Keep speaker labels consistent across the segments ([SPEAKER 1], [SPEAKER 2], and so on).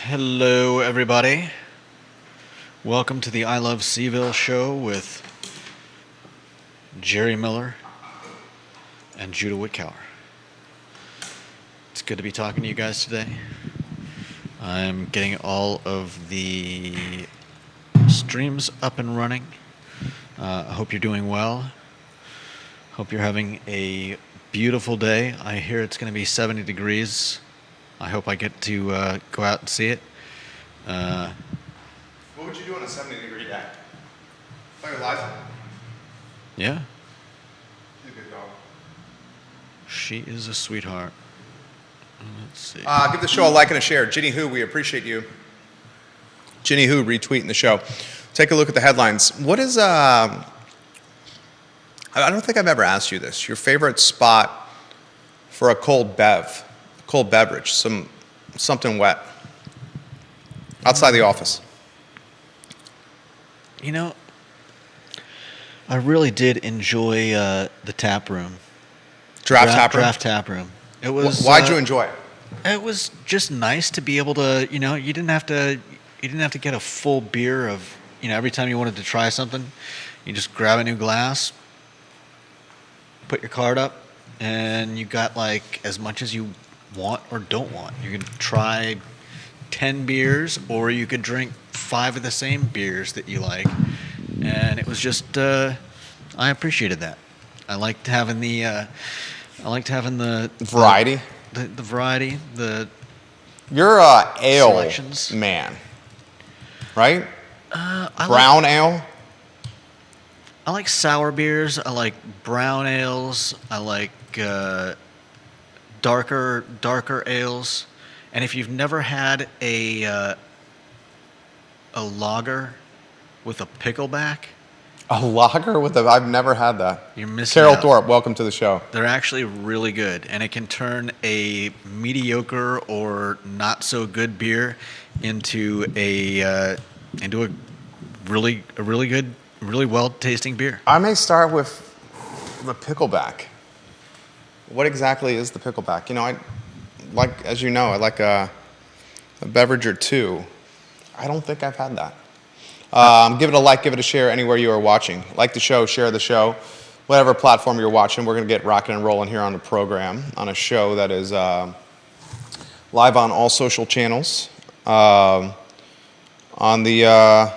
[SPEAKER 1] Hello, everybody. Welcome to the I Love Seaville show with Jerry Miller and Judah Whitcower. It's good to be talking to you guys today. I'm getting all of the streams up and running. I hope you're doing well. Hope you're having a beautiful day. I hear it's going to be 70 degrees. I hope I get to go out and see it.
[SPEAKER 2] What would you do on a 70-degree day? Play with Liza.
[SPEAKER 1] Yeah,
[SPEAKER 2] She's a good dog.
[SPEAKER 1] she is a sweetheart. Let's see.
[SPEAKER 2] Give the show a like and a share. Ginny Who, we appreciate you. Ginny Who retweeting the show. Take a look at the headlines. What is, I don't think I've ever asked you this, your favorite spot for a cold beverage, something wet, outside the office?
[SPEAKER 1] You know, I really did enjoy the tap room. Draft tap room. It was.
[SPEAKER 2] Why'd you enjoy it?
[SPEAKER 1] It was just nice to be able to, you didn't have to get a full beer of, every time you wanted to try something, you just grab a new glass, put your card up, and you got like as much as you want or don't want. You can try 10 beers, or you could drink 5 of the same beers that you like. And it was just, I appreciated that. I liked having the
[SPEAKER 2] Variety?
[SPEAKER 1] The variety,
[SPEAKER 2] You're a ale
[SPEAKER 1] selections.
[SPEAKER 2] man, right?
[SPEAKER 1] I
[SPEAKER 2] Brown ale?
[SPEAKER 1] I like sour beers. I like brown ales. I like darker ales. And if you've never had a lager with a pickleback,
[SPEAKER 2] A lager with I've never had that.
[SPEAKER 1] you're missing
[SPEAKER 2] Carol
[SPEAKER 1] out.
[SPEAKER 2] Thorpe, welcome to the show.
[SPEAKER 1] They're actually really good, and it can turn a mediocre or not so good beer into a really good, really well tasting beer.
[SPEAKER 2] I may start with the pickleback. What exactly is the pickleback? I like a beverage or two. I don't think I've had that. Give it a like, give it a share anywhere you are watching. Like the show, share the show. Whatever platform you're watching, we're going to get rocking and rolling here on the program, on a show that is live on all social channels. On the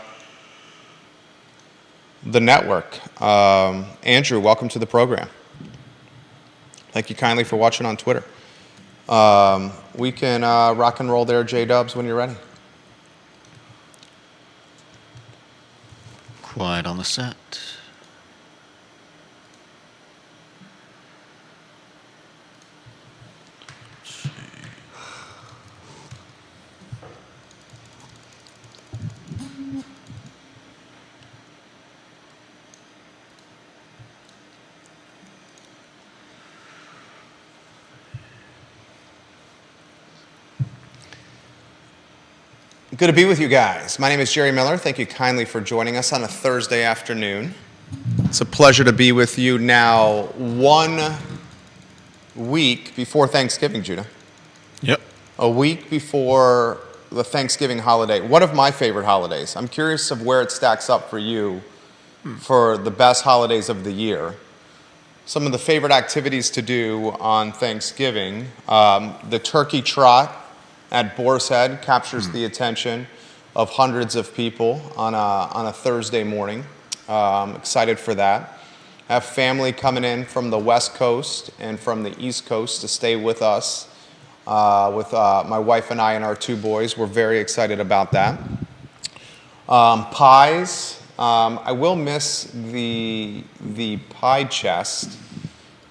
[SPEAKER 2] network. Andrew, welcome to the program. Thank you kindly for watching on Twitter. We can rock and roll there, J-Dubs, when you're ready.
[SPEAKER 1] Quiet on the set.
[SPEAKER 2] Good to be with you guys. My name is Jerry Miller. Thank you kindly for joining us on a Thursday afternoon. It's a pleasure to be with you now 1 week before Thanksgiving, Judah.
[SPEAKER 1] Yep.
[SPEAKER 2] A week before the Thanksgiving holiday. One of my favorite holidays. I'm curious of where it stacks up for you for the best holidays of the year. Some of the favorite activities to do on Thanksgiving. The turkey trot at Boar's Head captures the attention of hundreds of people on a Thursday morning. Excited for that. I have family coming in from the West Coast and from the East Coast to stay with us, with my wife and I and our 2 boys. We're very excited about that. Pies. I will miss the pie chest.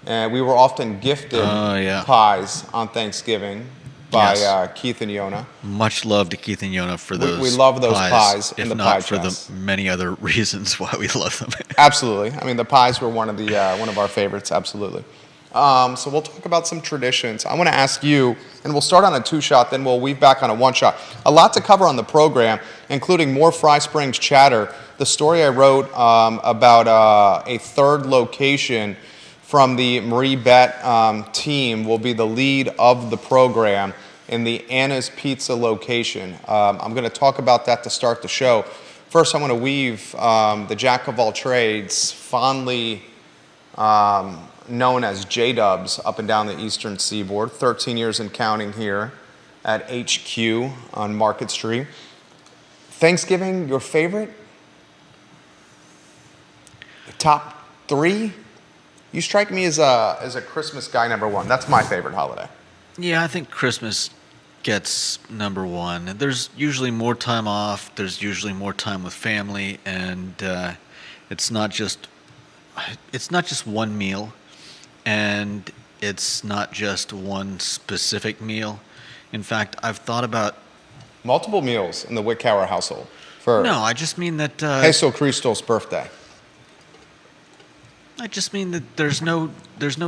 [SPEAKER 2] We were often gifted pies on Thanksgiving by Keith and Yona.
[SPEAKER 1] Much love to Keith and Yona for those.
[SPEAKER 2] We love those pies
[SPEAKER 1] if
[SPEAKER 2] in the
[SPEAKER 1] not
[SPEAKER 2] pie
[SPEAKER 1] for
[SPEAKER 2] chest.
[SPEAKER 1] the many other reasons why we love them.
[SPEAKER 2] Absolutely. I mean, the pies were one of our favorites. Absolutely. So we'll talk about some traditions. I want to ask you, and we'll start on a 2-shot, then we'll weave back on a 1-shot. A lot to cover on the program, including more Fry Springs chatter. The story I wrote about a third location from the Marie Bet team will be the lead of the program. in the Anna's Pizza location. I'm going to talk about that to start the show. First, I want to weave the jack of all trades, fondly known as J-Dubs, up and down the eastern seaboard. 13 years and counting here at HQ on Market Street. Thanksgiving, your favorite? Top 3? You strike me as a Christmas guy, number 1. That's my favorite holiday.
[SPEAKER 1] Yeah, I think Christmas gets number 1. There's usually more time off. There's usually more time with family, and it's not just one meal, and it's not just one specific meal. In fact, I've thought about
[SPEAKER 2] Multiple meals in the Wickhauer household for
[SPEAKER 1] no. I just mean that
[SPEAKER 2] Jesu Cristo's birthday.
[SPEAKER 1] I just mean that there's no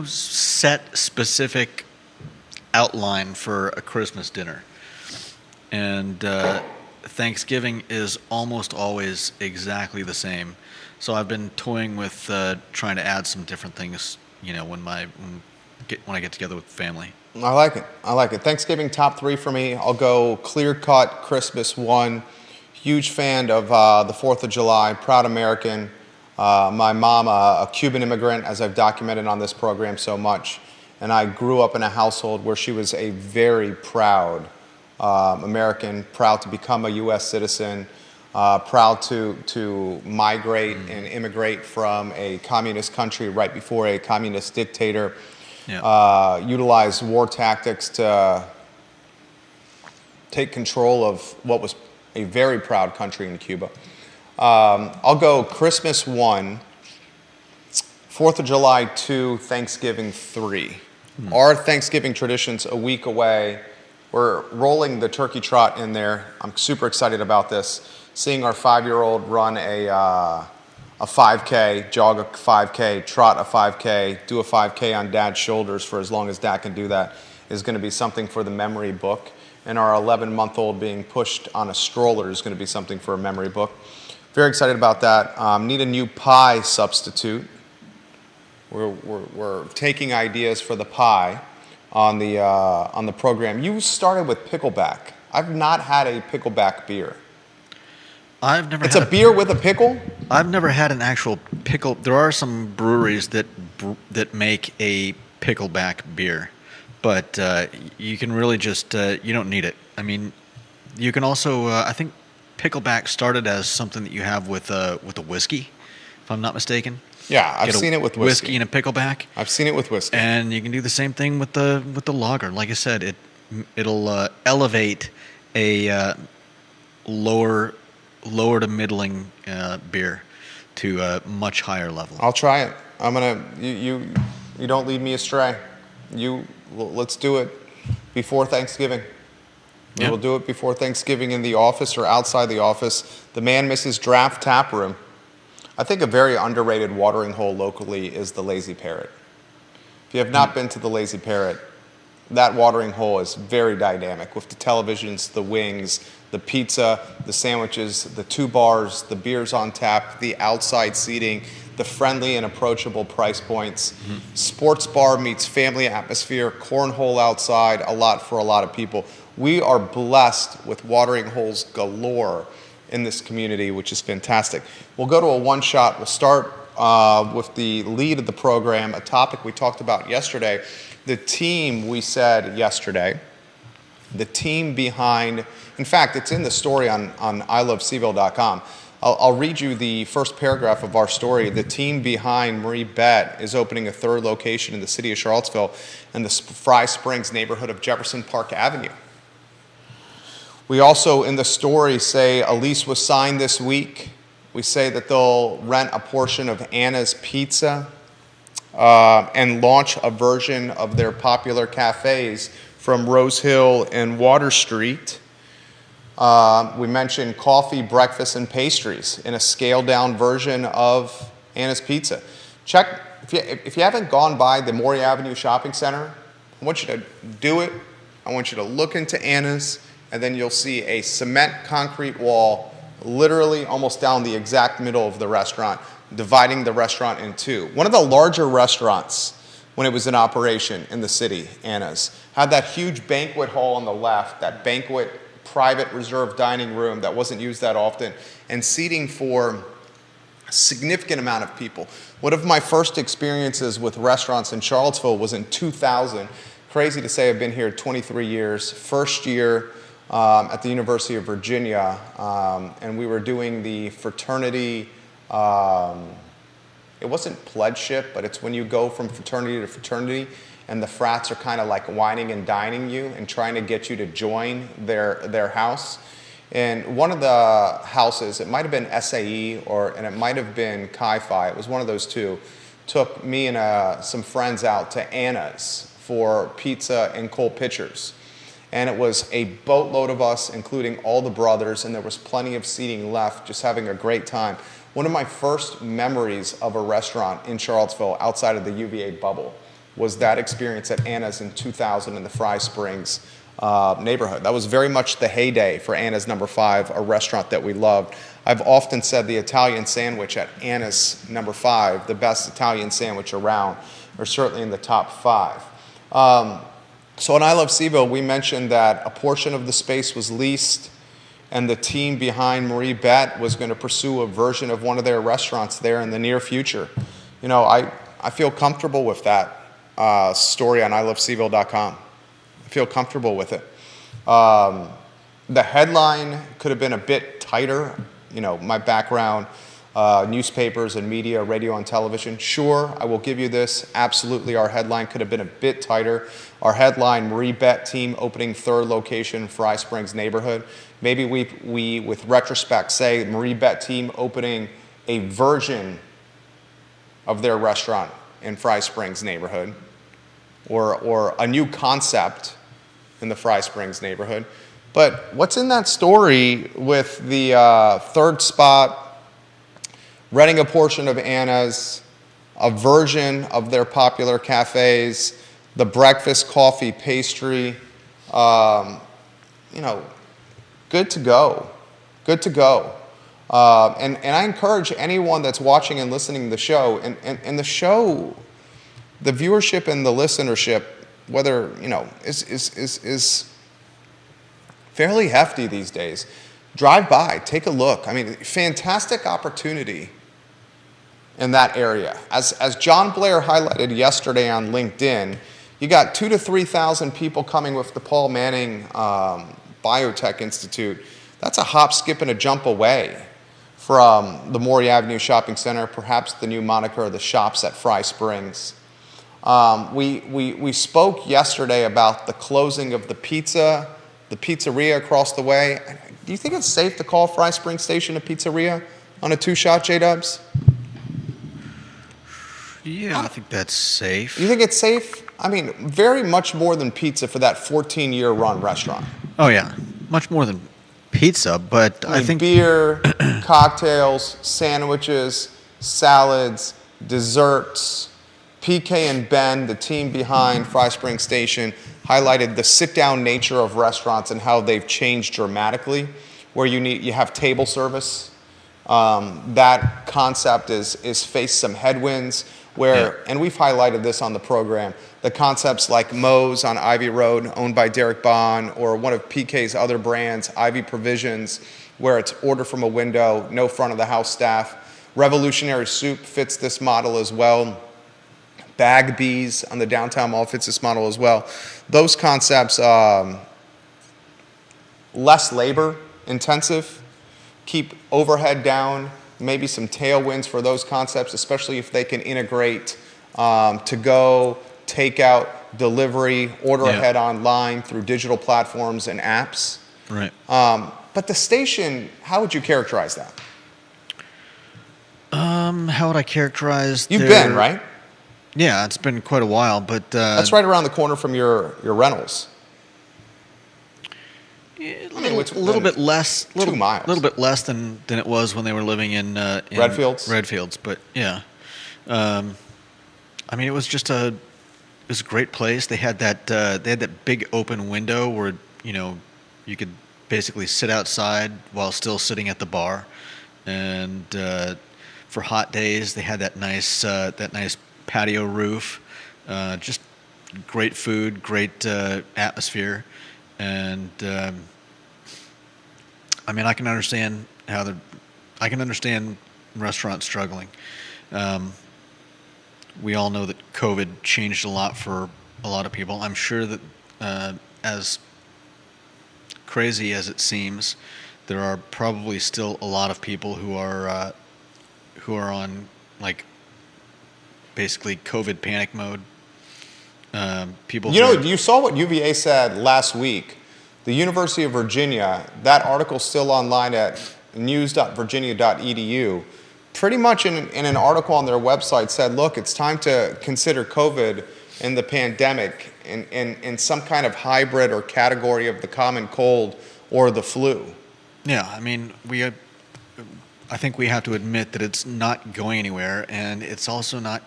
[SPEAKER 1] set specific outline for a Christmas dinner, and Thanksgiving is almost always exactly the same. So I've been toying with trying to add some different things, when I get together with family.
[SPEAKER 2] I like it. Thanksgiving top 3 for me. I'll go clear cut Christmas 1. Huge fan of the 4th of July. Proud American. My mom, a Cuban immigrant, as I've documented on this program so much. And I grew up in a household where she was a very proud American, proud to become a U.S. citizen, proud to migrate and immigrate from a communist country right before a communist dictator. Yeah. Utilized war tactics to take control of what was a very proud country in Cuba. I'll go Christmas 1, 4th of July 2, Thanksgiving 3. Our Thanksgiving tradition's a week away. We're rolling the turkey trot in there. I'm super excited about this. Seeing our 5-year-old run a 5K, jog a 5K, trot a 5K, do a 5K on Dad's shoulders for as long as Dad can do that is going to be something for the memory book. And our 11-month-old being pushed on a stroller is going to be something for a memory book. Very excited about that. Need a new pie substitute. We're taking ideas for the pie on the program. You started with pickleback. I've not had a pickleback beer. It's a beer with a pickle?
[SPEAKER 1] I've never had an actual pickle. There are some breweries that make a pickleback beer, but you can really just you don't need it. I mean, you can also I think pickleback started as something that you have with a whiskey, if I'm not mistaken.
[SPEAKER 2] Yeah, I've seen it with whiskey.
[SPEAKER 1] Whiskey and a pickleback.
[SPEAKER 2] I've seen it with whiskey.
[SPEAKER 1] And you can do the same thing with the lager. Like I said, it'll elevate a lower to middling beer to a much higher level.
[SPEAKER 2] I'll try it. I'm gonna. You don't lead me astray. Let's do it before Thanksgiving.
[SPEAKER 1] Yeah.
[SPEAKER 2] We'll do it before Thanksgiving in the office or outside the office. The Man Mrs. Draft Tap Room. I think a very underrated watering hole locally is the Lazy Parrot. If you have not been to the Lazy Parrot, that watering hole is very dynamic with the televisions, the wings, the pizza, the sandwiches, the 2 bars, the beers on tap, the outside seating, the friendly and approachable price points. Sports bar meets family atmosphere, cornhole outside, a lot for a lot of people. We are blessed with watering holes galore in this community, which is fantastic. We'll go to a one-shot. We'll start with the lead of the program, a topic we talked about yesterday. The team, we said yesterday, the team behind, in fact, it's in the story on iloveseville.com. I'll read you the first paragraph of our story. The team behind Marie Bett is opening a 3rd location in the city of Charlottesville in the Fry Springs neighborhood of Jefferson Park Avenue. We also, in the story, say a lease was signed this week. We say that they'll rent a portion of Anna's Pizza and launch a version of their popular cafes from Rose Hill and Water Street. We mentioned coffee, breakfast, and pastries in a scaled-down version of Anna's Pizza. Check, if you haven't gone by the Maury Avenue Shopping Center, I want you to do it. I want you to look into Anna's, and then you'll see a cement concrete wall literally almost down the exact middle of the restaurant, dividing the restaurant in 2. One of the larger restaurants when it was in operation in the city, Anna's. Had that huge banquet hall on the left, that banquet private reserved dining room that wasn't used that often, and seating for a significant amount of people. One of my first experiences with restaurants in Charlottesville was in 2000. Crazy to say, I've been here 23 years. First year at the University of Virginia, and we were doing the fraternity. It wasn't pledgeship, but it's when you go from fraternity to fraternity, and the frats are kind of like wining and dining you and trying to get you to join their house. And one of the houses, it might have been SAE and it might have been Chi Phi, it was one of those two, took me and some friends out to Anna's for pizza and cold pitchers. And it was a boatload of us, including all the brothers, and there was plenty of seating left, just having a great time. One of my first memories of a restaurant in Charlottesville outside of the UVA bubble was that experience at Anna's in 2000 in the Fry Springs neighborhood. That was very much the heyday for Anna's Number 5, a restaurant that we loved. I've often said the Italian sandwich at Anna's Number 5, the best Italian sandwich around, or certainly in the top 5. So in I Love CVille, we mentioned that a portion of the space was leased, and the team behind Marie Bett was going to pursue a version of one of their restaurants there in the near future. You know, I feel comfortable with that story on ilovecville.com. I feel comfortable with it. The headline could have been a bit tighter. You know, my background, newspapers and media, radio and television. Sure, I will give you this. Absolutely, our headline could have been a bit tighter. Our headline, Marie Bett team opening 3rd location, Fry Springs neighborhood. Maybe we with retrospect, say Marie Bett team opening a version of their restaurant in Fry Springs neighborhood, or a new concept in the Fry Springs neighborhood. But what's in that story with the 3rd spot, renting a portion of Anna's, a version of their popular cafes, the breakfast, coffee, pastry, you know, good to go. Good to go. And I encourage anyone that's watching and listening to the show, and the show, the viewership and the listenership, whether, you know, is fairly hefty these days. Drive by, take a look. I mean, fantastic opportunity in that area. As John Blair highlighted yesterday on LinkedIn, you got 2,000 to 3,000 people coming with the Paul Manning Biotech Institute. That's a hop, skip, and a jump away from the Maury Avenue Shopping Center, perhaps the new moniker, the Shops at Fry Springs. We spoke yesterday about the closing of the pizzeria across the way. Do you think it's safe to call Fry Springs Station a pizzeria on a 2-shot, J-Dubs?
[SPEAKER 1] Yeah, I think that's safe.
[SPEAKER 2] You think it's safe? I mean, very much more than pizza for that 14-year run restaurant.
[SPEAKER 1] Oh, yeah. Much more than pizza, but I think
[SPEAKER 2] beer, cocktails, sandwiches, salads, desserts. PK and Ben, the team behind Fry Springs Station, highlighted the sit-down nature of restaurants and how they've changed dramatically, where you have table service. That concept is faced some headwinds, and we've highlighted this on the program, the concepts like Moe's on Ivy Road, owned by Derek Bond, or one of PK's other brands, Ivy Provisions, where it's order from a window, no front of the house staff. Revolutionary Soup fits this model as well. Bag Bees on the downtown mall fits this model as well. Those concepts, less labor intensive, keep overhead down, maybe some tailwinds for those concepts, especially if they can integrate to-go, takeout, delivery, order ahead online through digital platforms and apps.
[SPEAKER 1] Right.
[SPEAKER 2] But the station, how would you characterize that?
[SPEAKER 1] How would I characterize
[SPEAKER 2] You've been, right?
[SPEAKER 1] Yeah, it's been quite a while, but
[SPEAKER 2] that's right around the corner from your rentals.
[SPEAKER 1] A little bit less,
[SPEAKER 2] 2 miles.
[SPEAKER 1] A little bit less than it was when they were living in Redfields, but yeah. I mean, it was a great place. They had that big open window where, you know, you could basically sit outside while still sitting at the bar, and for hot days they had that nice patio roof Just great food, great atmosphere, and I mean, I can understand restaurants struggling. Um, we all know that COVID changed a lot for a lot of people. I'm sure that as crazy as it seems, there are probably still a lot of people who are on like basically COVID panic mode. People
[SPEAKER 2] You
[SPEAKER 1] who
[SPEAKER 2] know,
[SPEAKER 1] are,
[SPEAKER 2] you saw what UVA said last week. The University of Virginia, that article's still online at news.virginia.edu. Pretty much in an article on their website said, look, it's time to consider COVID and the pandemic in some kind of hybrid or category of the common cold or the flu.
[SPEAKER 1] yeah, I mean, I think we have to admit that it's not going anywhere, and it's also not.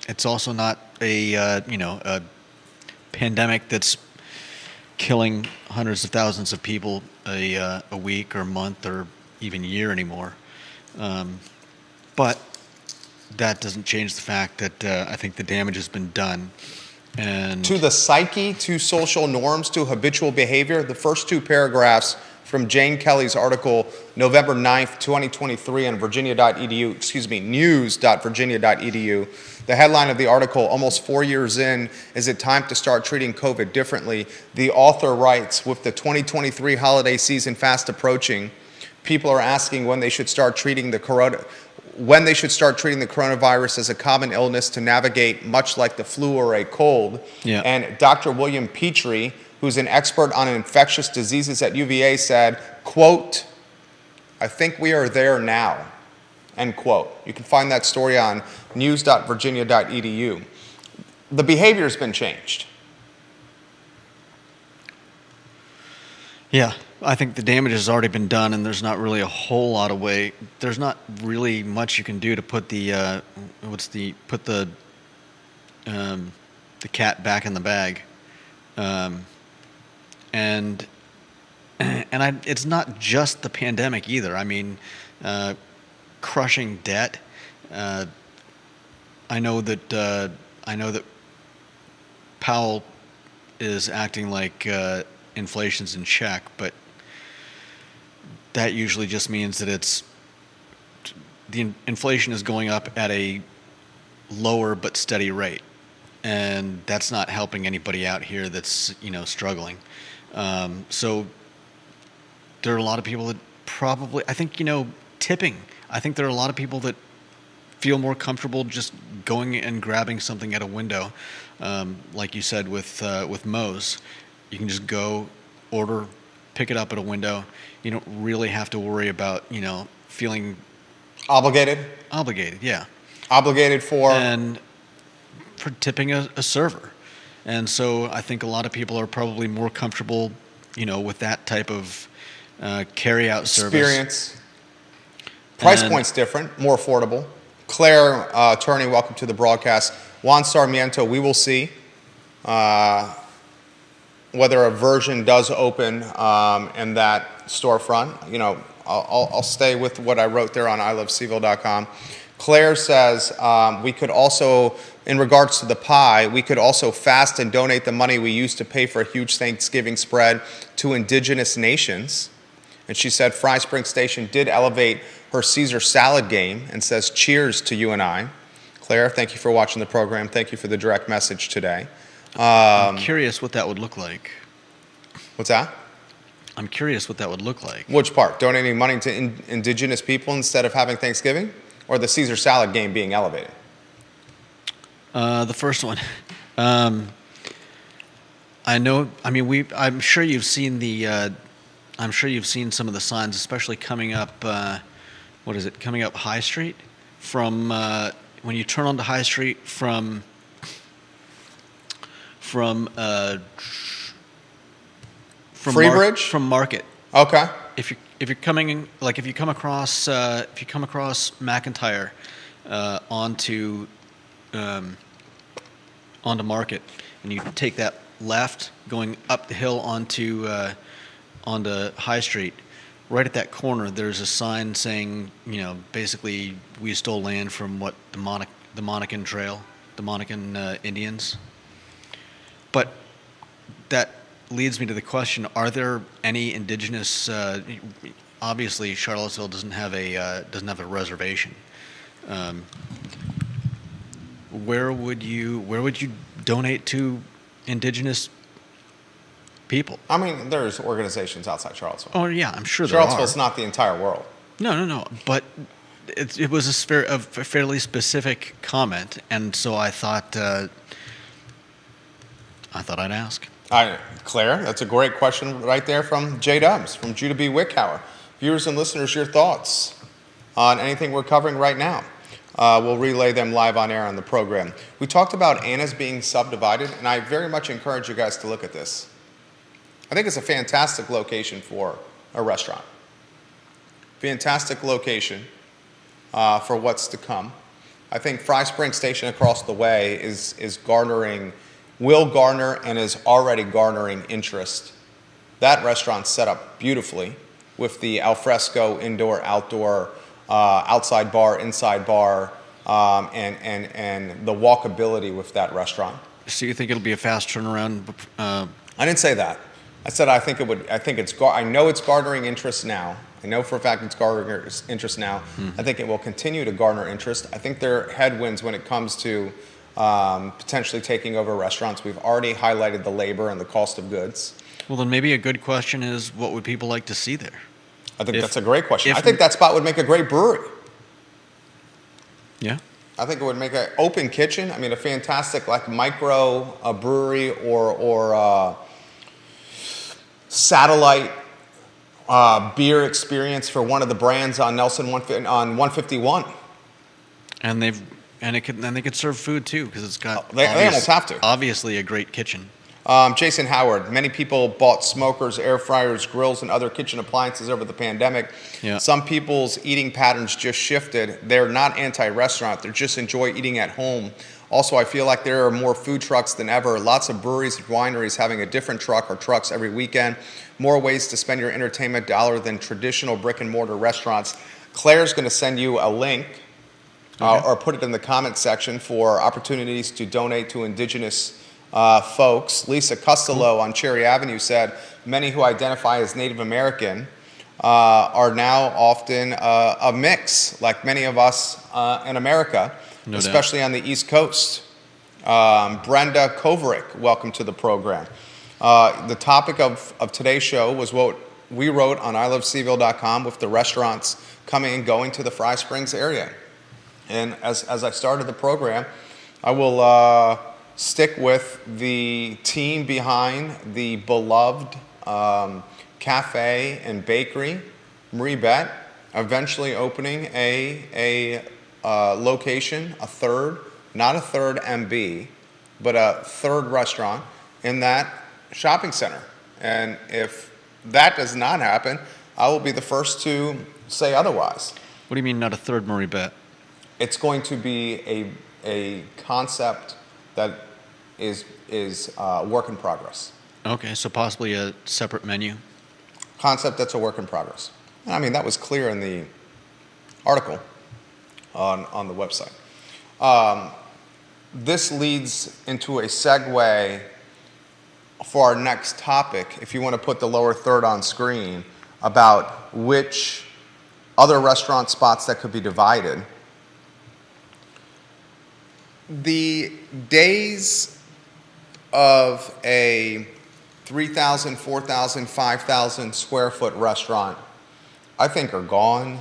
[SPEAKER 1] It's also not a pandemic that's killing hundreds of thousands of people a week or month or even year anymore. But that doesn't change the fact that I think the damage has been done. And
[SPEAKER 2] To the psyche, to social norms, to habitual behavior, the first two paragraphs from Jane Kelly's article, November 9th, 2023 on virginia.edu, news.virginia.edu. The headline of the article, almost 4 years in, is it time to start treating COVID differently? The author writes, with the 2023 holiday season fast approaching, people are asking when they should start treating the coronavirus as a common illness to navigate, much like the flu or a cold.
[SPEAKER 1] Yeah.
[SPEAKER 2] And Dr. William Petrie, who's an expert on infectious diseases at UVA, said, quote, I think we are there now, end quote. You can find that story on news.virginia.edu. The behavior's been changed.
[SPEAKER 1] yeah, I think the damage has already been done, and there's not really a whole lot of way. There's not really much you can do to put the cat back in the bag. And it's not just the pandemic either. I mean, crushing debt. I know that Powell is acting like inflation's in check, but that usually just means that the inflation is going up at a lower but steady rate, and that's not helping anybody out here that's struggling. So there are a lot of people that probably, I think, tipping. I think there are a lot of people that feel more comfortable just going and grabbing something at a window, like you said with Moe's. You can just go, order, pick it up at a window. You don't really have to worry about feeling
[SPEAKER 2] Obligated?
[SPEAKER 1] obligated. Yeah,
[SPEAKER 2] Obligated for?
[SPEAKER 1] and for tipping a server. And so I think a lot of people are probably more comfortable, with that type of carry-out service.
[SPEAKER 2] Experience. Price
[SPEAKER 1] And-
[SPEAKER 2] point's different, more affordable. Claire, attorney, welcome to the broadcast. Juan Sarmiento, we will see whether a version does open in that storefront. I'll stay with what I wrote there on iloveseville.com. Claire says we could also, in regards to the pie, we could also fast and donate the money we used to pay for a huge Thanksgiving spread to indigenous nations. And she said Fry Spring Station did elevate her Caesar salad game and says cheers to you and I. Claire, thank you for watching the program. Thank you for the direct message today.
[SPEAKER 1] I'm curious what that would look like.
[SPEAKER 2] What's that?
[SPEAKER 1] I'm curious what that would look like.
[SPEAKER 2] Which part? Donating money to indigenous people instead of having Thanksgiving? Or the Caesar salad game being elevated?
[SPEAKER 1] The first one. I'm sure you've seen I'm sure you've seen some of the signs, especially coming up. Coming up High Street from when you turn onto High Street from
[SPEAKER 2] Freebridge?
[SPEAKER 1] From Market.
[SPEAKER 2] Okay.
[SPEAKER 1] If you come across McIntyre onto Market, and you take that left going up the hill onto High Street, right at that corner there's a sign saying, basically we stole land from the Monacan Trail. the Monacan Indians. But that leads me to the question: are there any indigenous? Obviously, Charlottesville doesn't have a reservation. Where would you donate to indigenous people?
[SPEAKER 2] I mean, there's organizations outside Charlottesville.
[SPEAKER 1] Oh yeah, I'm sure there are.
[SPEAKER 2] Charlottesville's not the entire world.
[SPEAKER 1] No. But it was a fairly specific comment, and so I thought I'd ask.
[SPEAKER 2] Claire, that's a great question right there from J Dubs, from Judah B. Wickhauer. Viewers and listeners, your thoughts on anything we're covering right now. We'll relay them live on air on the program. We talked about Anna's being subdivided, and I very much encourage you guys to look at this. I think it's a fantastic location for a restaurant. Fantastic location for what's to come. I think Fry Spring Station across the way will garner and is already garnering interest. That restaurant's set up beautifully with the alfresco indoor, outdoor, outside bar, inside bar, and the walkability with that restaurant.
[SPEAKER 1] So you think it'll be a fast turnaround?
[SPEAKER 2] I didn't say that. I said I think it would. I know it's garnering interest now. I know for a fact it's garnering interest now. I think it will continue to garner interest. I think there are headwinds when it comes to potentially taking over restaurants. We've already highlighted the labor and the cost of goods.
[SPEAKER 1] Well, then maybe a good question is, what would people like to see there?
[SPEAKER 2] I think that's a great question. I think that spot would make a great brewery.
[SPEAKER 1] Yeah.
[SPEAKER 2] I think it would make an open kitchen. I mean, a fantastic micro brewery or satellite beer experience for one of the brands on Nelson on 151.
[SPEAKER 1] And they could serve food too, because it's got
[SPEAKER 2] they almost have to.
[SPEAKER 1] Obviously a great kitchen.
[SPEAKER 2] Jason Howard, many people bought smokers, air fryers, grills, and other kitchen appliances over the pandemic.
[SPEAKER 1] Yeah.
[SPEAKER 2] Some people's eating patterns just shifted. They're not anti-restaurant. They just enjoy eating at home. Also, I feel like there are more food trucks than ever. Lots of breweries and wineries having a different truck or trucks every weekend. More ways to spend your entertainment dollar than traditional brick and mortar restaurants. Claire's going to send you a link or put it in the comment section for opportunities to donate to indigenous folks. Lisa Costello on Cherry Avenue said, many who identify as Native American are now often a mix, like many of us in America,
[SPEAKER 1] No
[SPEAKER 2] especially
[SPEAKER 1] doubt.
[SPEAKER 2] on the East Coast. Brenda Kovaric, welcome to the program. The topic of today's show was what we wrote on iloveseville.com with the restaurants coming and going to the Fry Springs area. And as I started the program, I will stick with the team behind the beloved cafe and bakery, Marie Bet, eventually opening a location, not a third MB, but a third restaurant in that shopping center. And if that does not happen, I will be the first to say otherwise.
[SPEAKER 1] What do you mean, not a third Marie Bet?
[SPEAKER 2] It's going to be a concept that is work in progress.
[SPEAKER 1] Okay, so possibly a separate menu.
[SPEAKER 2] Concept that's a work in progress. And I mean, that was clear in the article on the website. This leads into a segue for our next topic, if you want to put the lower third on screen, about which other restaurant spots that could be divided. The days of a 3,000, 4,000, 5,000 square foot restaurant, I think, are gone.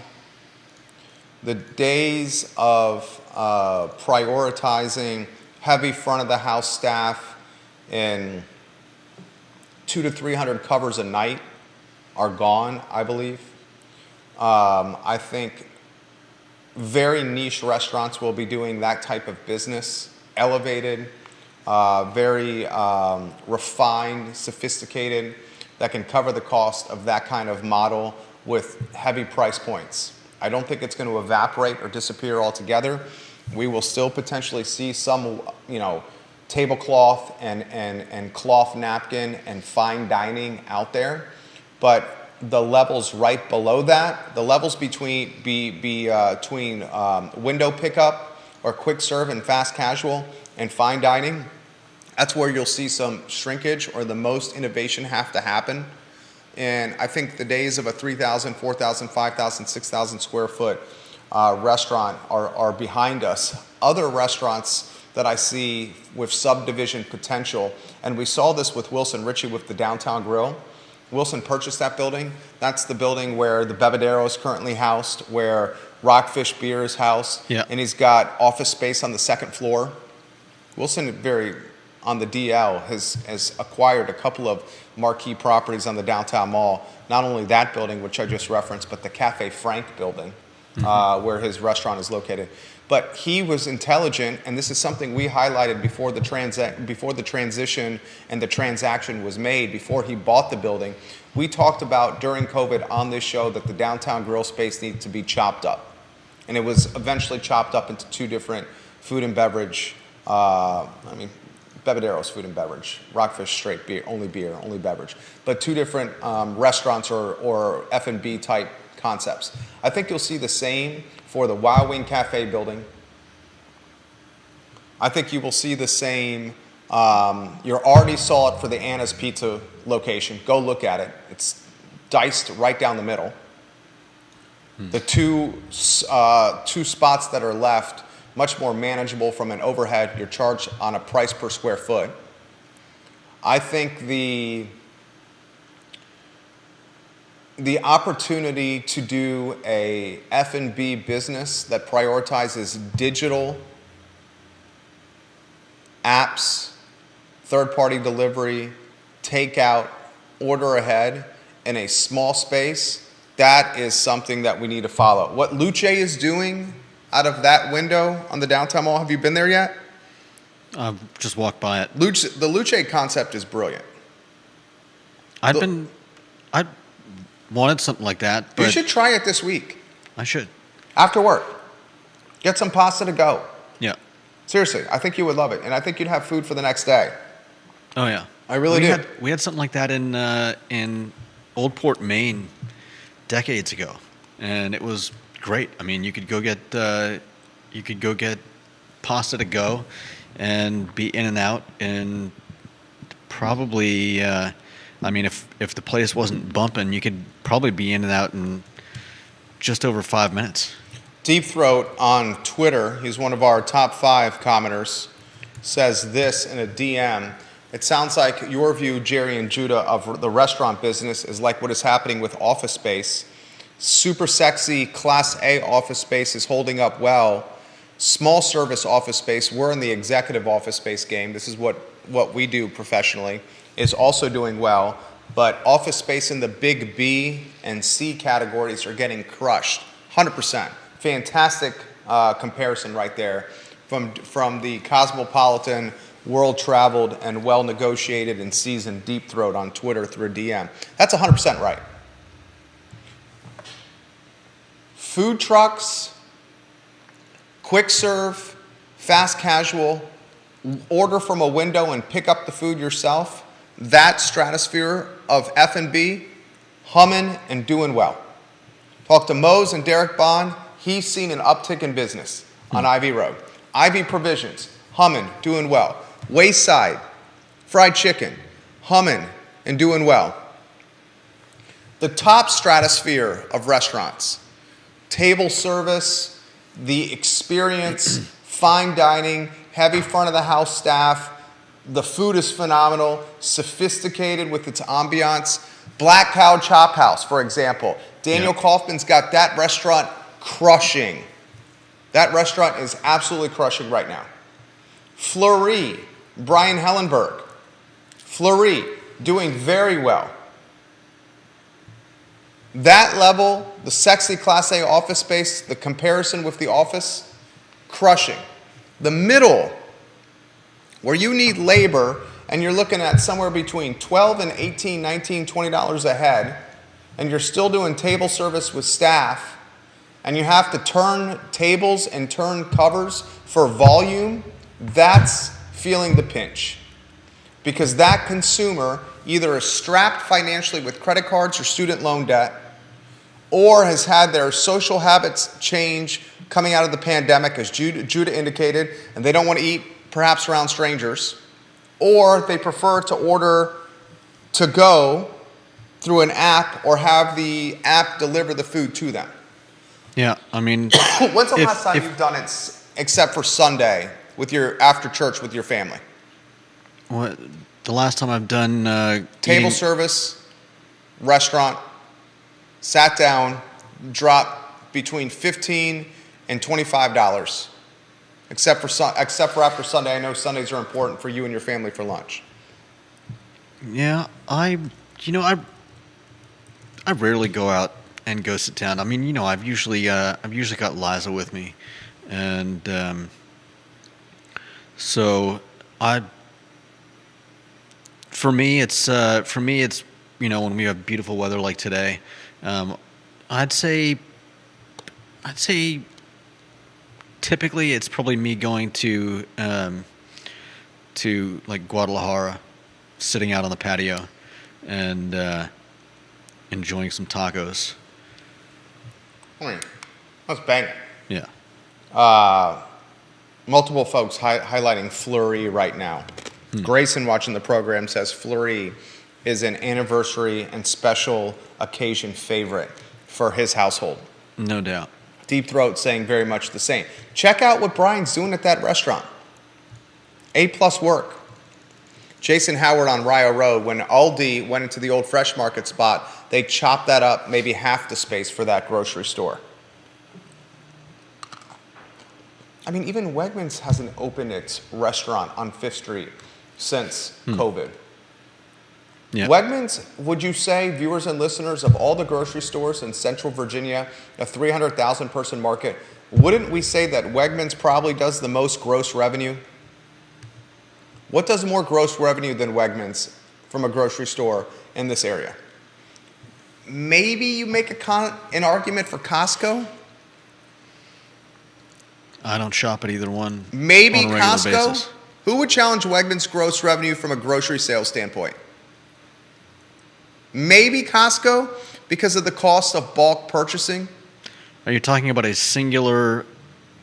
[SPEAKER 2] The days of prioritizing heavy front of the house staff and 200 to 300 covers a night are gone, I believe. I think very niche restaurants will be doing that type of business, elevated, very refined, sophisticated, that can cover the cost of that kind of model with heavy price points. I don't think it's going to evaporate or disappear altogether. We will still potentially see some, tablecloth and cloth napkin and fine dining out there, but the levels right below that, the levels between window pickup or quick serve and fast casual, and fine dining, that's where you'll see some shrinkage or the most innovation have to happen. And I think the days of a 3,000, 4,000, 5,000, 6,000 square foot restaurant are behind us. Other restaurants that I see with subdivision potential, and we saw this with Wilson Ritchie with the Downtown Grill. Wilson purchased that building. That's the building where the Bevadero is currently housed, where Rockfish Beer is housed, and he's got office space on the second floor. Wilson, on the DL, has acquired a couple of marquee properties on the downtown mall. Not only that building, which I just referenced, but the Cafe Frank building, where his restaurant is located. But he was intelligent, and this is something we highlighted before the transition and the transaction was made, before he bought the building. We talked about during COVID on this show that the downtown grill space needed to be chopped up. And it was eventually chopped up into two different food and beverage, Bevadero's food and beverage, Rockfish straight beer, only beverage. But two different restaurants or F&B type concepts. I think you'll see the same for the Wild Wing Cafe building. I think you will see the same, you already saw it for the Anna's Pizza location. Go look at it. It's diced right down the middle. The two spots that are left, much more manageable from an overhead. You're charged on a price per square foot. I think the opportunity to do a F&B business that prioritizes digital apps, third-party delivery, takeout, order ahead in a small space, that is something that we need to follow. What Luce is doing out of that window on the downtown mall, have you been there yet?
[SPEAKER 1] I've just walked by it.
[SPEAKER 2] The Luce concept is brilliant.
[SPEAKER 1] I wanted something like that. But
[SPEAKER 2] you should try it this week.
[SPEAKER 1] I should.
[SPEAKER 2] After work. Get some pasta to go.
[SPEAKER 1] Yeah.
[SPEAKER 2] Seriously, I think you would love it. And I think you'd have food for the next day.
[SPEAKER 1] Oh, yeah.
[SPEAKER 2] I really do.
[SPEAKER 1] We had something like that in Old Port, Maine, decades ago. And it was great. I mean, you could go get pasta to go and be in and out in probably if the place wasn't bumping, you could probably be in and out in just over 5 minutes.
[SPEAKER 2] Deep Throat on Twitter, he's one of our top 5 commenters, says this in a DM. It sounds like your view, Jerry and Judah, of the restaurant business is like what is happening with office space. Super sexy Class A office space is holding up well. Small service office space, we're in the executive office space game. This is what we do professionally, is also doing well. But office space in the big B and C categories are getting crushed, 100%. Fantastic comparison right there from the cosmopolitan, world-traveled, and well-negotiated and seasoned Deep Throat on Twitter through a DM. That's 100% right. Food trucks, quick serve, fast casual, order from a window and pick up the food yourself, that stratosphere of F&B, humming and doing well. Talk to Mose and Derek Bond. He's seen an uptick in business on Ivy Road. Ivy Provisions, humming, doing well. Wayside, fried chicken, humming and doing well. The top stratosphere of restaurants, table service, the experience, fine dining, heavy front of the house staff. The food is phenomenal, sophisticated with its ambiance. Black Cow Chop House, for example. Daniel Kaufman's got that restaurant crushing. That restaurant is absolutely crushing right now. Fleury, Brian Hellenberg. Fleury, doing very well. That level, the sexy Class A office space, the comparison with the office, crushing. The middle, where you need labor and you're looking at somewhere between $12 and $18, $19, $20 a head, and you're still doing table service with staff, and you have to turn tables and turn covers for volume, that's feeling the pinch. Because that consumer either is strapped financially with credit cards or student loan debt, or has had their social habits change coming out of the pandemic, as Judah indicated, and they don't want to eat perhaps around strangers, or they prefer to order to go through an app or have the app deliver the food to them.
[SPEAKER 1] Yeah, I mean,
[SPEAKER 2] When's the last time you've done it except for Sunday with your after church with your family?
[SPEAKER 1] what, the last time I've done
[SPEAKER 2] Table
[SPEAKER 1] eating-
[SPEAKER 2] service, restaurant, sat down, dropped between $15 and $25. Except for after Sunday. I know Sundays are important for you and your family for lunch.
[SPEAKER 1] Yeah, I rarely go out and go sit down. I mean, I've usually got Liza with me, and so for me it's when we have beautiful weather like today, I'd say typically it's probably me going to like Guadalajara, sitting out on the patio, and enjoying some tacos.
[SPEAKER 2] That's banging.
[SPEAKER 1] Yeah.
[SPEAKER 2] Multiple folks highlighting Fleury right now. Grayson, watching the program, says Fleury is an anniversary and special occasion favorite for his household.
[SPEAKER 1] No doubt.
[SPEAKER 2] Deep Throat saying very much the same. Check out what Brian's doing at that restaurant. A+ work. Jason Howard on Rio Road, when Aldi went into the old Fresh Market spot, they chopped that up maybe half the space for that grocery store. I mean, even Wegmans hasn't opened its restaurant on 5th Street since COVID.
[SPEAKER 1] Yeah.
[SPEAKER 2] Wegmans, would you say, viewers and listeners, of all the grocery stores in Central Virginia, a 300,000 person market, wouldn't we say that Wegmans probably does the most gross revenue? What does more gross revenue than Wegmans from a grocery store in this area? Maybe you make an argument for Costco.
[SPEAKER 1] I don't shop at either one.
[SPEAKER 2] Maybe
[SPEAKER 1] on a regular
[SPEAKER 2] Costco.
[SPEAKER 1] basis.
[SPEAKER 2] Who would challenge Wegmans' gross revenue from a grocery sales standpoint? Maybe Costco because of the cost of bulk purchasing.
[SPEAKER 1] Are you talking about a singular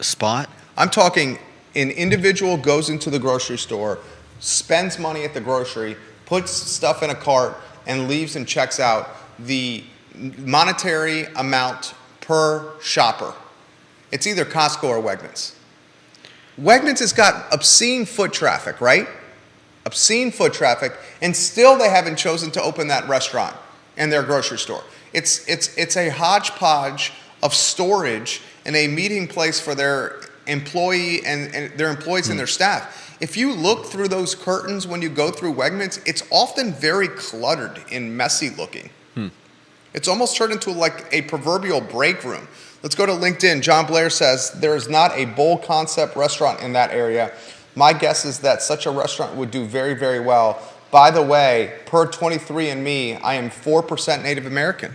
[SPEAKER 1] spot?
[SPEAKER 2] I'm talking an individual goes into the grocery store, spends money at the grocery, puts stuff in a cart, and leaves and checks out the monetary amount per shopper. It's either Costco or Wegmans. Wegmans has got obscene foot traffic, right? Obscene foot traffic, and still they haven't chosen to open that restaurant and their grocery store. It's a hodgepodge of storage and a meeting place for their employee and their employees and their staff. If you look through those curtains when you go through Wegmans, it's often very cluttered and messy looking. It's almost turned into like a proverbial break room. Let's go to LinkedIn. John Blair says, there is not a bowl concept restaurant in that area. My guess is that such a restaurant would do very, very well. By the way, per 23andMe, I am 4% Native American.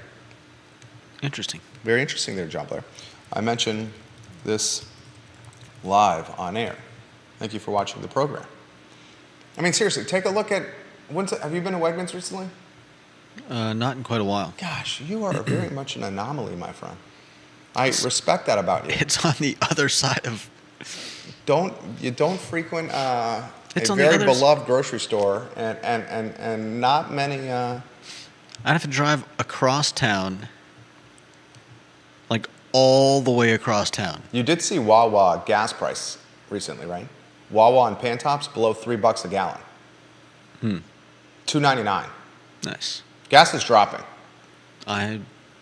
[SPEAKER 1] Interesting.
[SPEAKER 2] Very interesting there, John Blair. I mentioned this live on air. Thank you for watching the program. I mean, seriously, take a look at, have you been to Wegmans recently?
[SPEAKER 1] Not in quite a while.
[SPEAKER 2] Gosh, you are very much an anomaly, my friend. I respect that about you.
[SPEAKER 1] It's on the other side of.
[SPEAKER 2] You don't frequent a
[SPEAKER 1] It's on the
[SPEAKER 2] very
[SPEAKER 1] other
[SPEAKER 2] beloved grocery store, and not many.
[SPEAKER 1] I'd have to drive across town, like all the way across town.
[SPEAKER 2] You did see Wawa gas price recently, right? Wawa and Pantops below $3 a gallon. $2.99.
[SPEAKER 1] Nice.
[SPEAKER 2] Gas is dropping.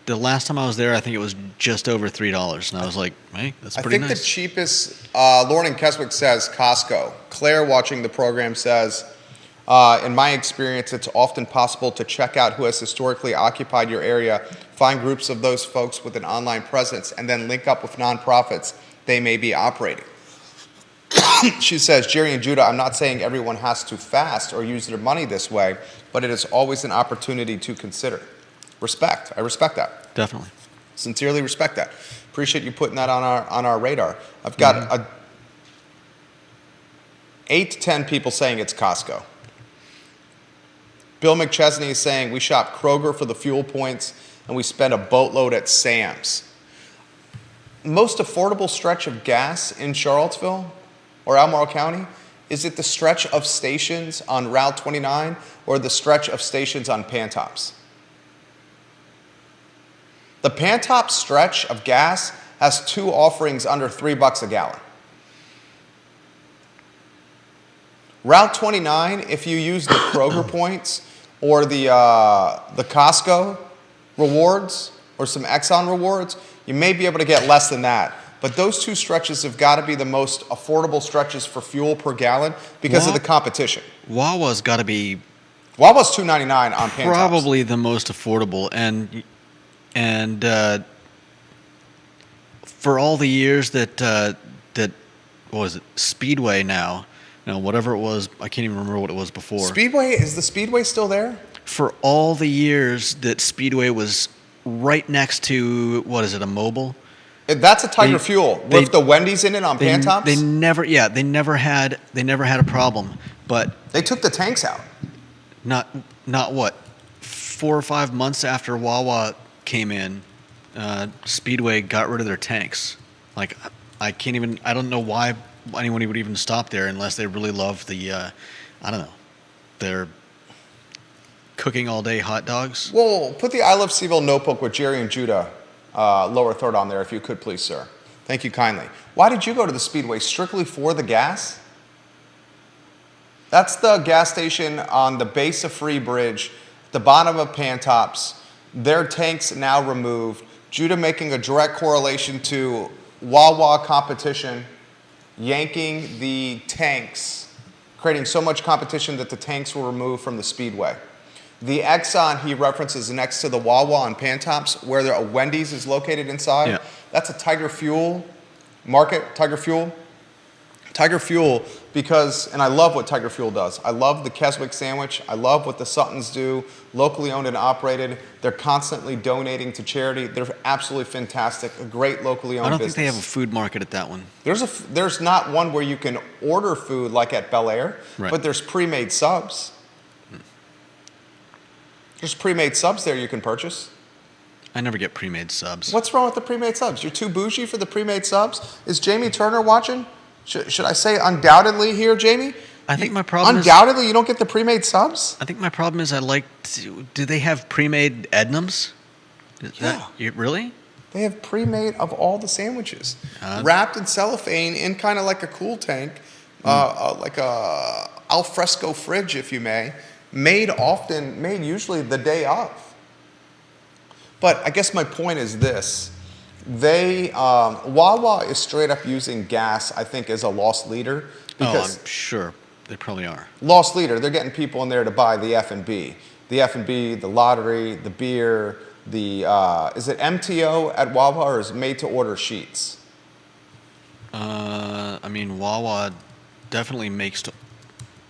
[SPEAKER 1] The last time I was there, I think it was just over $3, and I was like, "Hey, that's
[SPEAKER 2] I
[SPEAKER 1] pretty
[SPEAKER 2] think
[SPEAKER 1] nice."
[SPEAKER 2] the cheapest. Lauren Keswick says Costco. Claire, watching the program, says, in my experience, it's often possible to check out who has historically occupied your area, find groups of those folks with an online presence, and then link up with nonprofits they may be operating. She says, Jerry and Judah, I'm not saying everyone has to fast or use their money this way, but it is always an opportunity to consider. Respect. I respect that.
[SPEAKER 1] Definitely.
[SPEAKER 2] Sincerely respect that. Appreciate you putting that on our radar. I've got 8 to 10 people saying it's Costco. Bill McChesney is saying we shop Kroger for the fuel points and we spend a boatload at Sam's. Most affordable stretch of gas in Charlottesville or Albemarle County Is it the stretch of stations on Route 29 or the stretch of stations on Pantops? The Pantops stretch of gas has 2 offerings under $3 a gallon. Route 29, if you use the Kroger points or the Costco rewards or some Exxon rewards, you may be able to get less than that. But those 2 stretches have got to be the most affordable stretches for fuel per gallon because of the competition.
[SPEAKER 1] Wawa's got to be
[SPEAKER 2] Wawa's $2.99 on Pantops.
[SPEAKER 1] probably the most affordable, and for all the years that what was it, Speedway now, whatever it was, I can't even remember what it was before.
[SPEAKER 2] Speedway, is the Speedway still there?
[SPEAKER 1] For all the years that Speedway was right next to, what is it, a Mobil?
[SPEAKER 2] That's a Tiger Fuel with the Wendy's in it on Pantops.
[SPEAKER 1] They never had a problem, but
[SPEAKER 2] they took the tanks out.
[SPEAKER 1] Not what, 4 or 5 months after Wawa came in, Speedway got rid of their tanks. Like, I don't know why anyone would even stop there unless they really love the, I don't know, their cooking all day hot dogs.
[SPEAKER 2] Well, put the I Love Seville notebook with Jerry and Judah, lower third on there, if you could, please, sir. Thank you kindly. Why did you go to the Speedway? Strictly for the gas? That's the gas station on the base of Free Bridge, the bottom of Pantops. Their tanks now removed. Judah making a direct correlation to Wawa competition, yanking the tanks, creating so much competition that the tanks were removed from the Speedway. The Exxon he references next to the Wawa on Pantops, where a Wendy's is located inside.
[SPEAKER 1] Yeah.
[SPEAKER 2] That's a Tiger Fuel market, Tiger Fuel. Tiger Fuel, because, and I love what Tiger Fuel does. I love the Keswick sandwich. I love what the Suttons do, locally owned and operated. They're constantly donating to charity. They're absolutely fantastic, a great locally owned business.
[SPEAKER 1] I don't think they have a food market at that one.
[SPEAKER 2] There's not one where you can order food like at Bel Air,
[SPEAKER 1] Right.
[SPEAKER 2] but there's pre-made subs. There's pre-made subs there you can purchase.
[SPEAKER 1] I never get pre-made subs.
[SPEAKER 2] What's wrong with the pre-made subs? You're too bougie for the pre-made subs? Is Jamie Turner watching? Should I say undoubtedly here, Jamie?
[SPEAKER 1] I think my problem
[SPEAKER 2] undoubtedly you don't get the pre-made subs?
[SPEAKER 1] I think my problem is do they have pre-made Ednams? Really?
[SPEAKER 2] They have pre-made of all the sandwiches. Wrapped in cellophane in kind of like a cool tank, like a al fresco fridge, if you may. Made usually the day of. But I guess my point is this. Wawa is straight up using gas, I think, as a loss leader. Because
[SPEAKER 1] I'm sure they probably are.
[SPEAKER 2] Loss leader, they're getting people in there to buy the F&B. The F&B, the lottery, the beer, is it MTO at Wawa or is it made to order sheets?
[SPEAKER 1] Wawa definitely makes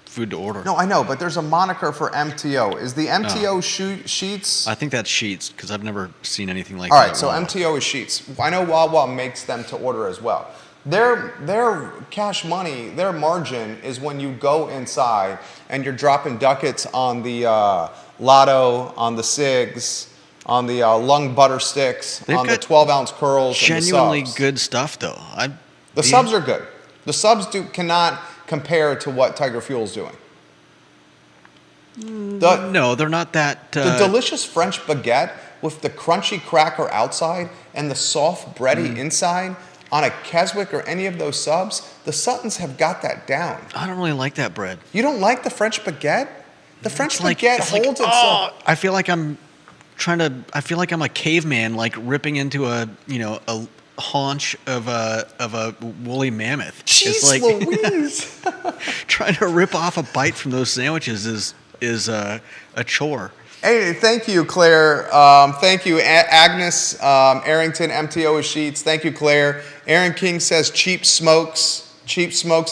[SPEAKER 1] food to order.
[SPEAKER 2] No, I know, but there's a moniker for MTO. Is the MTO sheets?
[SPEAKER 1] I think that's sheets because I've never seen anything like
[SPEAKER 2] All
[SPEAKER 1] that.
[SPEAKER 2] right, so MTO is sheets. I know Wawa makes them to order as well. Their cash money, their margin is when you go inside and you're dropping ducats on the Lotto, on the Cigs, on the lung butter sticks, on the 12-ounce curls,
[SPEAKER 1] genuinely
[SPEAKER 2] and the subs.
[SPEAKER 1] good stuff, though.
[SPEAKER 2] The subs are good. The subs cannot compare to what Tiger Fuel's doing.
[SPEAKER 1] No, they're not that.
[SPEAKER 2] The delicious French baguette with the crunchy cracker outside and the soft bready inside on a Keswick or any of those subs, the Suttons have got that down.
[SPEAKER 1] I don't really like that bread.
[SPEAKER 2] You don't like the French baguette? The French baguette holds itself.
[SPEAKER 1] I feel like I'm a caveman, like ripping into a haunch of a woolly mammoth.
[SPEAKER 2] Jeez
[SPEAKER 1] It's like
[SPEAKER 2] Louise.
[SPEAKER 1] trying to rip off a bite from those sandwiches is a chore.
[SPEAKER 2] Hey, thank you, Claire. Thank you, Agnes Arrington, MTO is sheets. Thank you, Claire. Aaron King says cheap smokes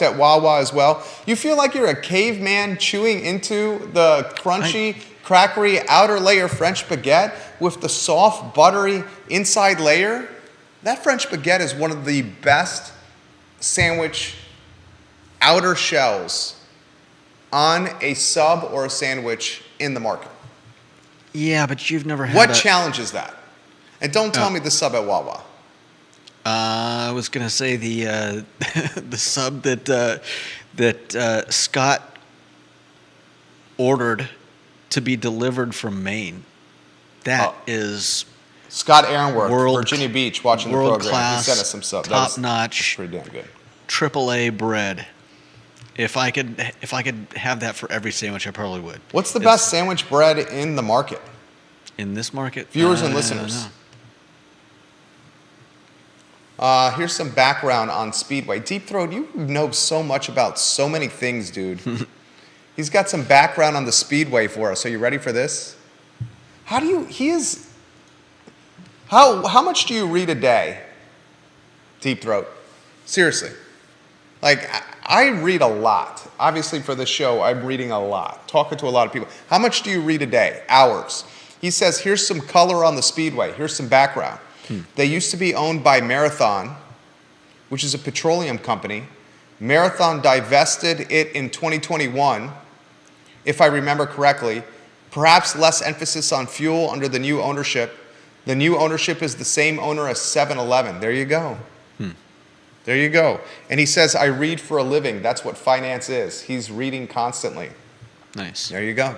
[SPEAKER 2] at Wawa as well. You feel like you're a caveman chewing into the crunchy, crackery outer layer French baguette with the soft, buttery inside layer? That French baguette is one of the best sandwich outer shells on a sub or a sandwich in the market.
[SPEAKER 1] Yeah, but you've never had.
[SPEAKER 2] What challenges that? And don't tell me the sub at Wawa.
[SPEAKER 1] I was gonna say the the sub that that Scott ordered to be delivered from Maine. That is
[SPEAKER 2] Scott Aaronworth,
[SPEAKER 1] World-
[SPEAKER 2] Virginia Beach, watching the
[SPEAKER 1] world
[SPEAKER 2] program.
[SPEAKER 1] class,
[SPEAKER 2] He sent us some stuff.
[SPEAKER 1] top notch,
[SPEAKER 2] Pretty damn good.
[SPEAKER 1] AAA bread. If I could have that for every sandwich, I probably would.
[SPEAKER 2] What's the best sandwich bread in the market?
[SPEAKER 1] In this market?
[SPEAKER 2] Viewers and
[SPEAKER 1] I don't
[SPEAKER 2] listeners.
[SPEAKER 1] know.
[SPEAKER 2] Here's some background on Speedway. Deep Throat, you know so much about so many things, dude. He's got some background on the Speedway for us. Are you ready for this? How much do you read a day, Deep Throat? Seriously. Like, I read a lot. Obviously, for the show, I'm reading a lot, talking to a lot of people. How much do you read a day? Hours. He says, here's some color on the Speedway. Here's some background. They used to be owned by Marathon, which is a petroleum company. Marathon divested it in 2021, if I remember correctly. Perhaps less emphasis on fuel under the new ownership. The new ownership is the same owner as 7-Eleven. There you go. There you go. And he says, I read for a living. That's what finance is. He's reading constantly.
[SPEAKER 1] Nice.
[SPEAKER 2] There you go.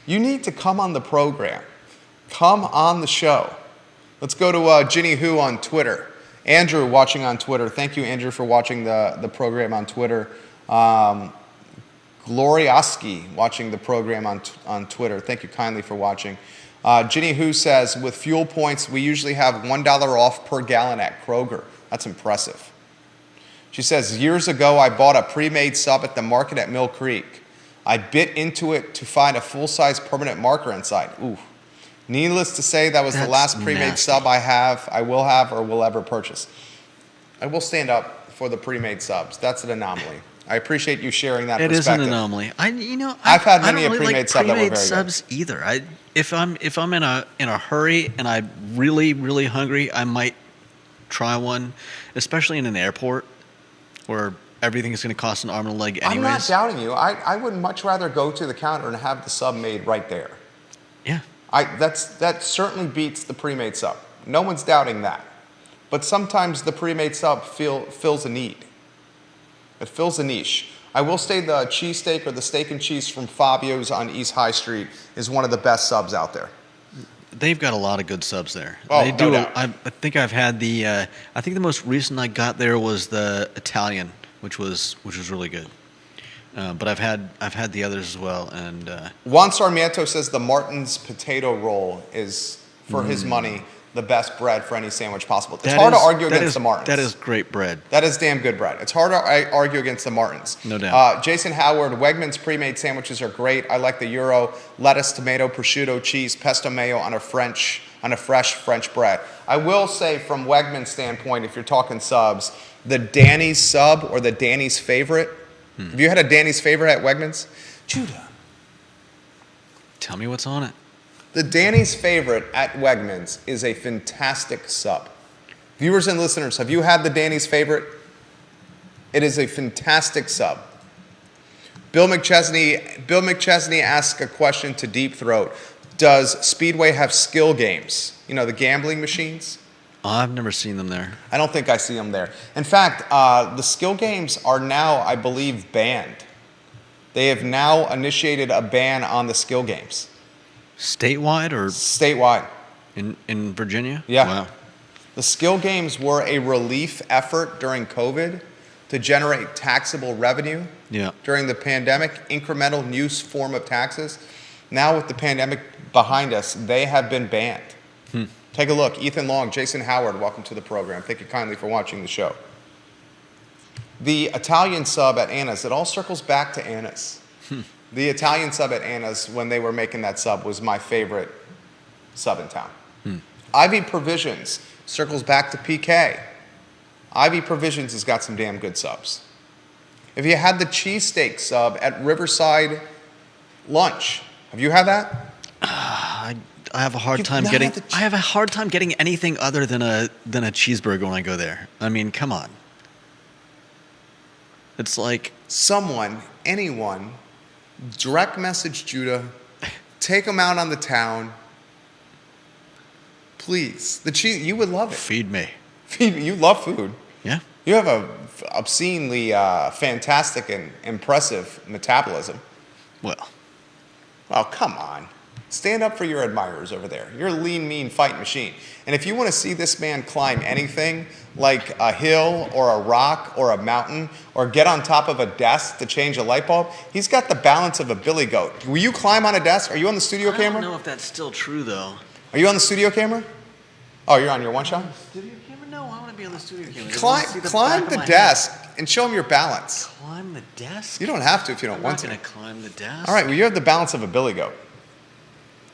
[SPEAKER 2] You need to come on the program. Come on the show. Let's go to Ginny Who on Twitter. Andrew watching on Twitter. Thank you, Andrew, for watching the program on Twitter. Glorioski watching the program on Twitter. Thank you kindly for watching. Ginny Who says, with fuel points, we usually have $1 off per gallon at Kroger. That's impressive. She says, years ago, I bought a pre-made sub at the market at Mill Creek. I bit into it to find a full-size permanent marker inside. Ooh. Needless to say, that was the last pre-made
[SPEAKER 1] nasty.
[SPEAKER 2] sub I will have, or will ever purchase. I will stand up for the pre-made subs. That's an anomaly. I appreciate you sharing that
[SPEAKER 1] It is
[SPEAKER 2] perspective.
[SPEAKER 1] an anomaly.
[SPEAKER 2] I've had many
[SPEAKER 1] I don't
[SPEAKER 2] a
[SPEAKER 1] really
[SPEAKER 2] pre-made
[SPEAKER 1] like
[SPEAKER 2] sub that were
[SPEAKER 1] pre-made
[SPEAKER 2] very
[SPEAKER 1] subs either. If I'm in a hurry and I'm really hungry, I might try one, especially in an airport where everything is going to cost an arm and a leg anyways.
[SPEAKER 2] I'm not doubting you. I would much rather go to the counter and have the sub made right there.
[SPEAKER 1] Yeah.
[SPEAKER 2] That certainly beats the pre-made sub. No one's doubting that. But sometimes the pre-made sub fills a need. It fills a niche. I will say the cheesesteak or the steak and cheese from Fabio's on East High Street is one of the best subs out there.
[SPEAKER 1] They've got a lot of good subs there.
[SPEAKER 2] Oh,
[SPEAKER 1] they
[SPEAKER 2] no
[SPEAKER 1] do.
[SPEAKER 2] doubt.
[SPEAKER 1] I think I've had I think the most recent I got there was the Italian, which was really good. But I've had the others as well, and
[SPEAKER 2] Juan Sarmiento says the Martin's potato roll is, for his money, the best bread for any sandwich possible. It's hard to argue against the Martins.
[SPEAKER 1] That is great bread.
[SPEAKER 2] That is damn good bread. It's hard to argue against the Martins.
[SPEAKER 1] No doubt.
[SPEAKER 2] Jason Howard, Wegmans pre-made sandwiches are great. I like the Euro, lettuce, tomato, prosciutto, cheese, pesto mayo on a fresh French bread. I will say from Wegmans' standpoint, if you're talking subs, the Danny's sub or the Danny's favorite. Have you had a Danny's favorite at Wegmans? Judah.
[SPEAKER 1] Tell me what's on it.
[SPEAKER 2] The Danny's favorite at Wegmans is a fantastic sub. Viewers and listeners, have you had the Danny's favorite? It is a fantastic sub. Bill McChesney asks a question to Deep Throat. Does Speedway have skill games? You know, the gambling machines?
[SPEAKER 1] I've never seen them there.
[SPEAKER 2] I don't think I see them there. In fact, the skill games are now, I believe, banned. They have now initiated a ban on the skill games.
[SPEAKER 1] Statewide or
[SPEAKER 2] Statewide.
[SPEAKER 1] in Virginia?
[SPEAKER 2] Yeah.
[SPEAKER 1] Wow.
[SPEAKER 2] The skill games were a relief effort during COVID to generate taxable revenue
[SPEAKER 1] Yeah.
[SPEAKER 2] during the pandemic, incremental new form of taxes. Now with the pandemic behind us, they have been banned. Take a look. Ethan Long, Jason Howard, welcome to the program. Thank you kindly for watching the show. The Italian sub at Anna's, it all circles back to Anna's. The Italian sub at Anna's, when they were making that sub, was my favorite sub in town. Ivy Provisions circles back to PK. Ivy Provisions has got some damn good subs. If you had the cheesesteak sub at Riverside Lunch, have you had that?
[SPEAKER 1] I have a hard
[SPEAKER 2] You've
[SPEAKER 1] time
[SPEAKER 2] not
[SPEAKER 1] getting.
[SPEAKER 2] had the
[SPEAKER 1] I have a hard time getting anything other than a cheeseburger when I go there. I mean, come on. It's like
[SPEAKER 2] Someone, anyone, direct message Judah, take him out on the town. Please. The cheese, you would love it.
[SPEAKER 1] feed me.
[SPEAKER 2] You love food.
[SPEAKER 1] Yeah.
[SPEAKER 2] You have a obscenely fantastic and impressive metabolism.
[SPEAKER 1] Well,
[SPEAKER 2] Oh, come on. Stand up for your admirers over there. You're a lean, mean fight machine. And if you want to see this man climb anything, like a hill or a rock or a mountain, or get on top of a desk to change a light bulb, he's got the balance of a billy goat. Will you climb on a desk? Are you on the studio
[SPEAKER 1] I
[SPEAKER 2] camera?
[SPEAKER 1] don't know if that's still true, though.
[SPEAKER 2] Are you on the studio camera? Oh, you're on your one shot?
[SPEAKER 1] Studio camera? No, I want to be on the studio camera.
[SPEAKER 2] Climb the desk and show him your balance.
[SPEAKER 1] Climb the desk?
[SPEAKER 2] You don't have to if you don't
[SPEAKER 1] I'm
[SPEAKER 2] want
[SPEAKER 1] not
[SPEAKER 2] to.
[SPEAKER 1] going to climb the desk.
[SPEAKER 2] All right, well, you have the balance of a billy goat.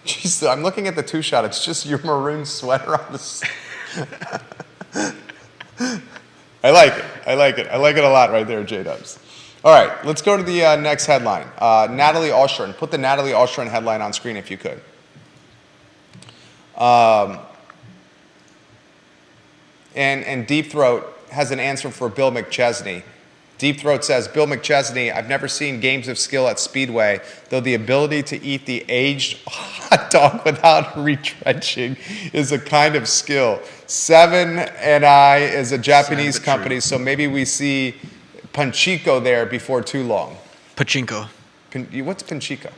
[SPEAKER 2] Jeez, I'm looking at the two shot. It's just your maroon sweater on the. I like it. I like it. I like it a lot right there, J-Dubs. All right, let's go to the next headline. Natalie Ostrin. Put the Natalie Ostrin headline on screen if you could. And Deep Throat has an answer for Bill McChesney. Deep Throat says, Bill McChesney, I've never seen games of skill at Speedway, though the ability to eat the aged hot dog without retrenching is a kind of skill. Seven and I is a Japanese
[SPEAKER 1] Sad but
[SPEAKER 2] company,
[SPEAKER 1] true.
[SPEAKER 2] so maybe we see Panchiko there before too long.
[SPEAKER 1] Pachinko.
[SPEAKER 2] What's Panchiko?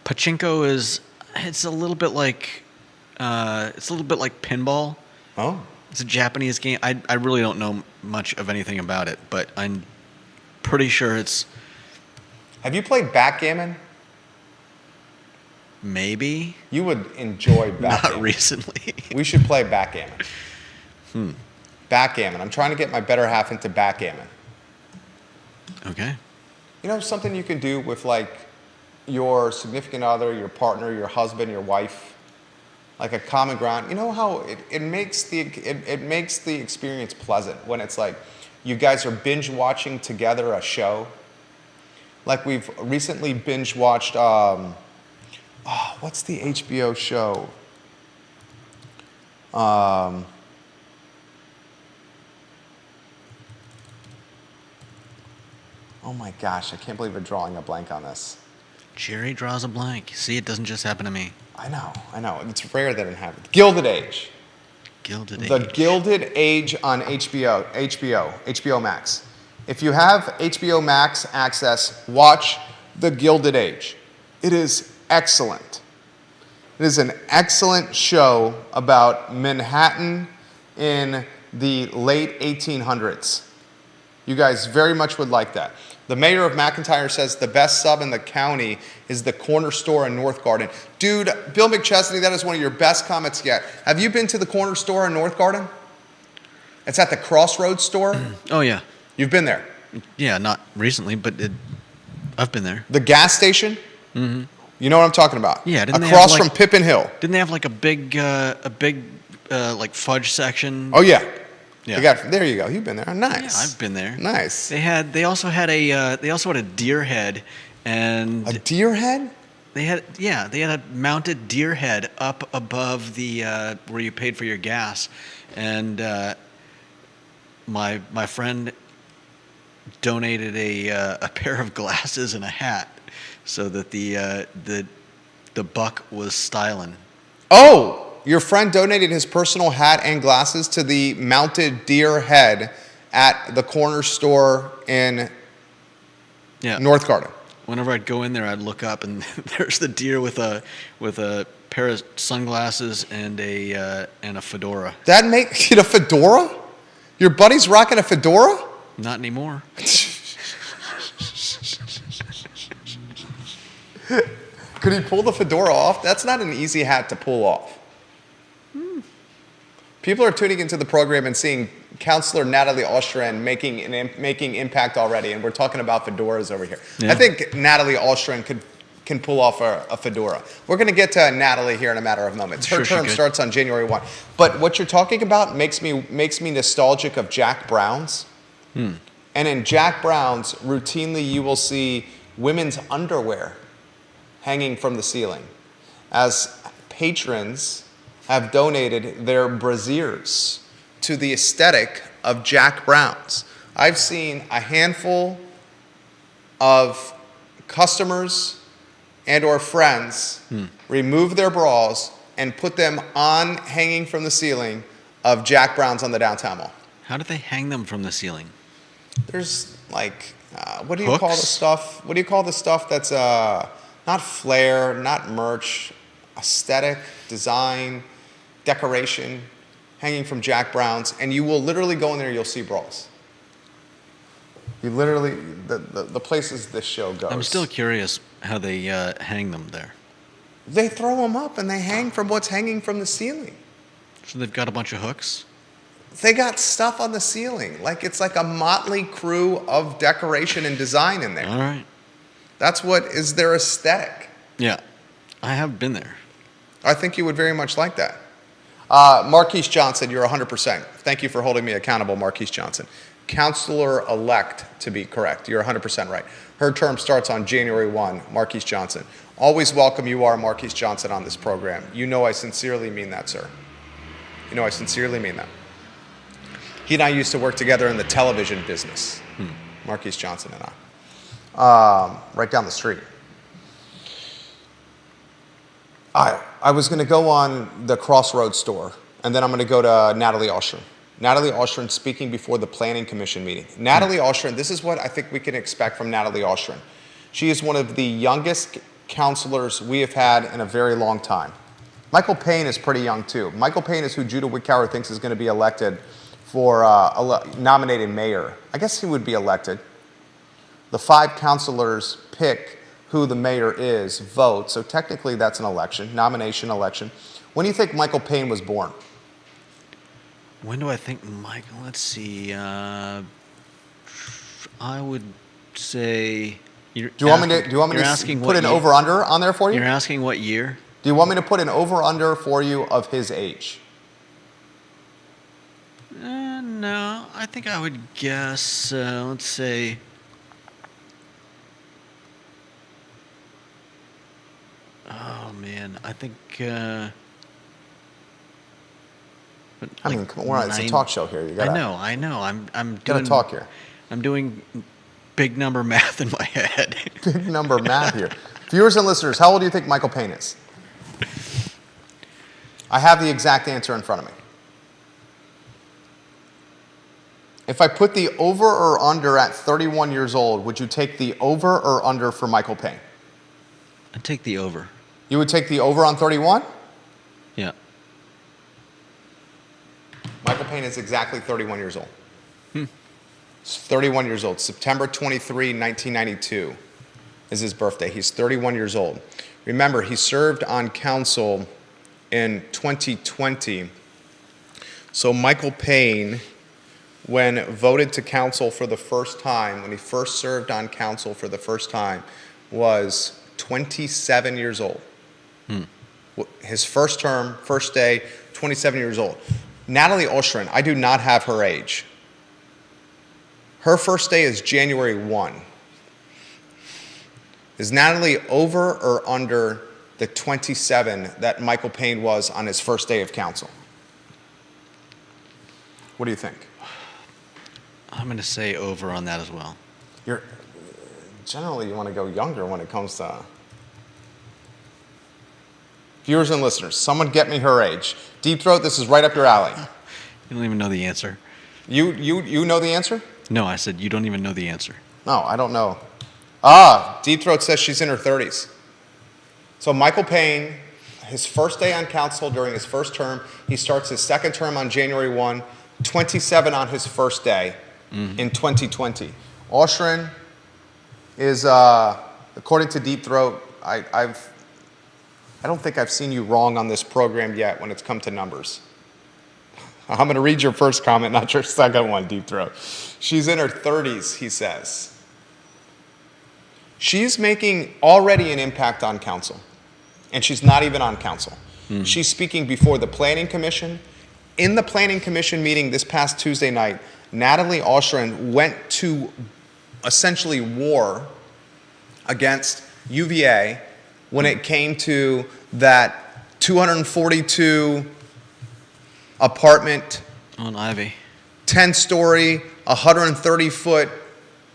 [SPEAKER 1] Pachinko is, it's a little bit like pinball.
[SPEAKER 2] Oh.
[SPEAKER 1] It's a Japanese game. I really don't know much of anything about it, but I'm pretty sure it's
[SPEAKER 2] Have you played backgammon?
[SPEAKER 1] maybe
[SPEAKER 2] You would enjoy backgammon.
[SPEAKER 1] not recently.
[SPEAKER 2] We should play backgammon. Backgammon. I'm trying to get my better half into backgammon.
[SPEAKER 1] Okay.
[SPEAKER 2] You know, something you can do with like your significant other, your partner, your husband, your wife, like a common ground. You know how it makes the experience pleasant when it's like you guys are binge watching together a show. Like we've recently binge watched. What's the HBO show? Oh my gosh, I can't believe we're drawing a blank on this.
[SPEAKER 1] Jerry draws a blank. See, it doesn't just happen to me.
[SPEAKER 2] I know. It's rare that it happens. Gilded Age.
[SPEAKER 1] Gilded
[SPEAKER 2] The
[SPEAKER 1] Age.
[SPEAKER 2] Gilded Age on HBO Max. If you have HBO Max access, watch The Gilded Age. It is excellent. It is an excellent show about Manhattan in the late 1800s. You guys very much would like that. The mayor of McIntyre says the best sub in the county is the corner store in North Garden. Dude, Bill McChesney, that is one of your best comments yet. Have you been to the corner store in North Garden? It's at the Crossroads store.
[SPEAKER 1] Oh yeah,
[SPEAKER 2] You've been there.
[SPEAKER 1] yeah. Not recently, but I've been there.
[SPEAKER 2] The gas station. Mm-hmm. You know what I'm talking about.
[SPEAKER 1] Yeah, didn't they
[SPEAKER 2] across
[SPEAKER 1] have, like-
[SPEAKER 2] from Pippin Hill.
[SPEAKER 1] Didn't they have like a big like fudge section?
[SPEAKER 2] Oh yeah.
[SPEAKER 1] Yeah.
[SPEAKER 2] There you go. You've been there.
[SPEAKER 1] Yeah,
[SPEAKER 2] Nice.
[SPEAKER 1] I've been there.
[SPEAKER 2] Nice.
[SPEAKER 1] They also had a deer head, and
[SPEAKER 2] A deer head?
[SPEAKER 1] they had a mounted deer head up above the where you paid for your gas, and my friend donated a pair of glasses and a hat so that the buck was styling.
[SPEAKER 2] Oh, your friend donated his personal hat and glasses to the mounted deer head at the corner store in
[SPEAKER 1] Yeah.
[SPEAKER 2] North Garden.
[SPEAKER 1] Whenever I'd go in there, I'd look up, and there's the deer with a pair of sunglasses and a fedora.
[SPEAKER 2] That make it a fedora? Your buddy's rocking a fedora?
[SPEAKER 1] Not anymore.
[SPEAKER 2] Could he pull the fedora off? That's not an easy hat to pull off. People are tuning into the program and seeing Counselor Natalie Ostrin making impact already, and we're talking about fedoras over here.
[SPEAKER 1] Yeah.
[SPEAKER 2] I think Natalie Ostrin can pull off a fedora. We're going to get to Natalie here in a matter of moments. Her
[SPEAKER 1] Sure she
[SPEAKER 2] term
[SPEAKER 1] could.
[SPEAKER 2] starts on January 1. But what you're talking about makes me nostalgic of Jack Brown's. And in Jack Brown's, routinely you will see women's underwear hanging from the ceiling as patrons have donated their brasiers to the aesthetic of Jack Brown's. I've seen a handful of customers and or friends remove their bras and put them on hanging from the ceiling of Jack Brown's on the downtown mall.
[SPEAKER 1] How did they hang them from the ceiling?
[SPEAKER 2] There's like, what do you call the
[SPEAKER 1] Hooks?
[SPEAKER 2] stuff? What do you call the stuff that's not flair, not merch, aesthetic, design, decoration, hanging from Jack Brown's, and you will literally go in there, you'll see bras. You literally, the places this show goes.
[SPEAKER 1] I'm still curious how they hang them there.
[SPEAKER 2] They throw them up and they hang from what's hanging from the ceiling.
[SPEAKER 1] So they've got a bunch of hooks?
[SPEAKER 2] They got stuff on the ceiling. Like it's like a motley crew of decoration and design in there.
[SPEAKER 1] All right.
[SPEAKER 2] That's what is their aesthetic.
[SPEAKER 1] Yeah. I have been there.
[SPEAKER 2] I think you would very much like that. Marquise Johnson, you're 100%. Thank you for holding me accountable, Marquise Johnson. Counselor-elect, to be correct. You're 100% right. Her term starts on January 1, Marquise Johnson. Always welcome you are, Marquise Johnson, on this program. You know I sincerely mean that, sir. You know I sincerely mean that. He and I used to work together in the television business, Marquise Johnson and I, right down the street. I was going to go on the Crossroads store, and then I'm going to go to Natalie Ostrin. Natalie Ostrin speaking before the Planning Commission meeting. Natalie Ostrin, this is what I think we can expect from Natalie Ostrin. She is one of the youngest counselors we have had in a very long time. Michael Payne is pretty young too. Michael Payne is who Judah Wickower thinks is going to be elected for nominated mayor. I guess he would be elected. The 5 counselors pick who the mayor is, vote. So technically that's an election, nomination election. When do you think Michael Payne was born?
[SPEAKER 1] When do I think Michael? Let's see. I would say.
[SPEAKER 2] Do you want me to
[SPEAKER 1] asking
[SPEAKER 2] put an over-under on there for you?
[SPEAKER 1] You're asking what year?
[SPEAKER 2] Do you want me to put an over-under for you of his age?
[SPEAKER 1] No, I think I would guess, let's say, oh man, I think,
[SPEAKER 2] I mean, come on, it's a talk show here. You gotta,
[SPEAKER 1] I know. I'm
[SPEAKER 2] gotta
[SPEAKER 1] doing
[SPEAKER 2] talk here.
[SPEAKER 1] I'm doing big number math in my head.
[SPEAKER 2] Big number math here. Viewers and listeners, how old do you think Michael Payne is? I have the exact answer in front of me. If I put the over or under at 31 years old, would you take the over or under for Michael Payne?
[SPEAKER 1] I'd take the over.
[SPEAKER 2] You would take the over on 31?
[SPEAKER 1] Yeah.
[SPEAKER 2] Michael Payne is exactly 31 years old. He's 31 years old. September 23, 1992 is his birthday. He's 31 years old. Remember, he served on council in 2020. So Michael Payne, when voted to council for the first time, when he first served on council for the first time, was 27 years old. His first term, first day, 27 years old. Natalie Ostrin, I do not have her age. Her first day is January 1. Is Natalie over or under the 27 that Michael Payne was on his first day of council? What do you think?
[SPEAKER 1] I'm going to say over on that as well.
[SPEAKER 2] Generally, you want to go younger when it comes to... Viewers and listeners, someone get me her age. Deep Throat, this is right up your alley.
[SPEAKER 1] You don't even know the answer.
[SPEAKER 2] You know the answer?
[SPEAKER 1] No, I said you don't even know the answer.
[SPEAKER 2] No, I don't know. Deep Throat says she's in her 30s. So Michael Payne, his first day on council during his first term, he starts his second term on January 1, 27 on his first day in 2020. Ostrin is, according to Deep Throat, I don't think I've seen you wrong on this program yet when it's come to numbers. I'm going to read your first comment, not your second one, Deep Throat. She's in her 30s, he says. She's making already an impact on council, and she's not even on council. She's speaking before the Planning Commission. In the Planning Commission meeting this past Tuesday night, Natalie Ostrin went to essentially war against UVA when it came to that 242 apartment,
[SPEAKER 1] On Ivy.
[SPEAKER 2] 10-story, 130-foot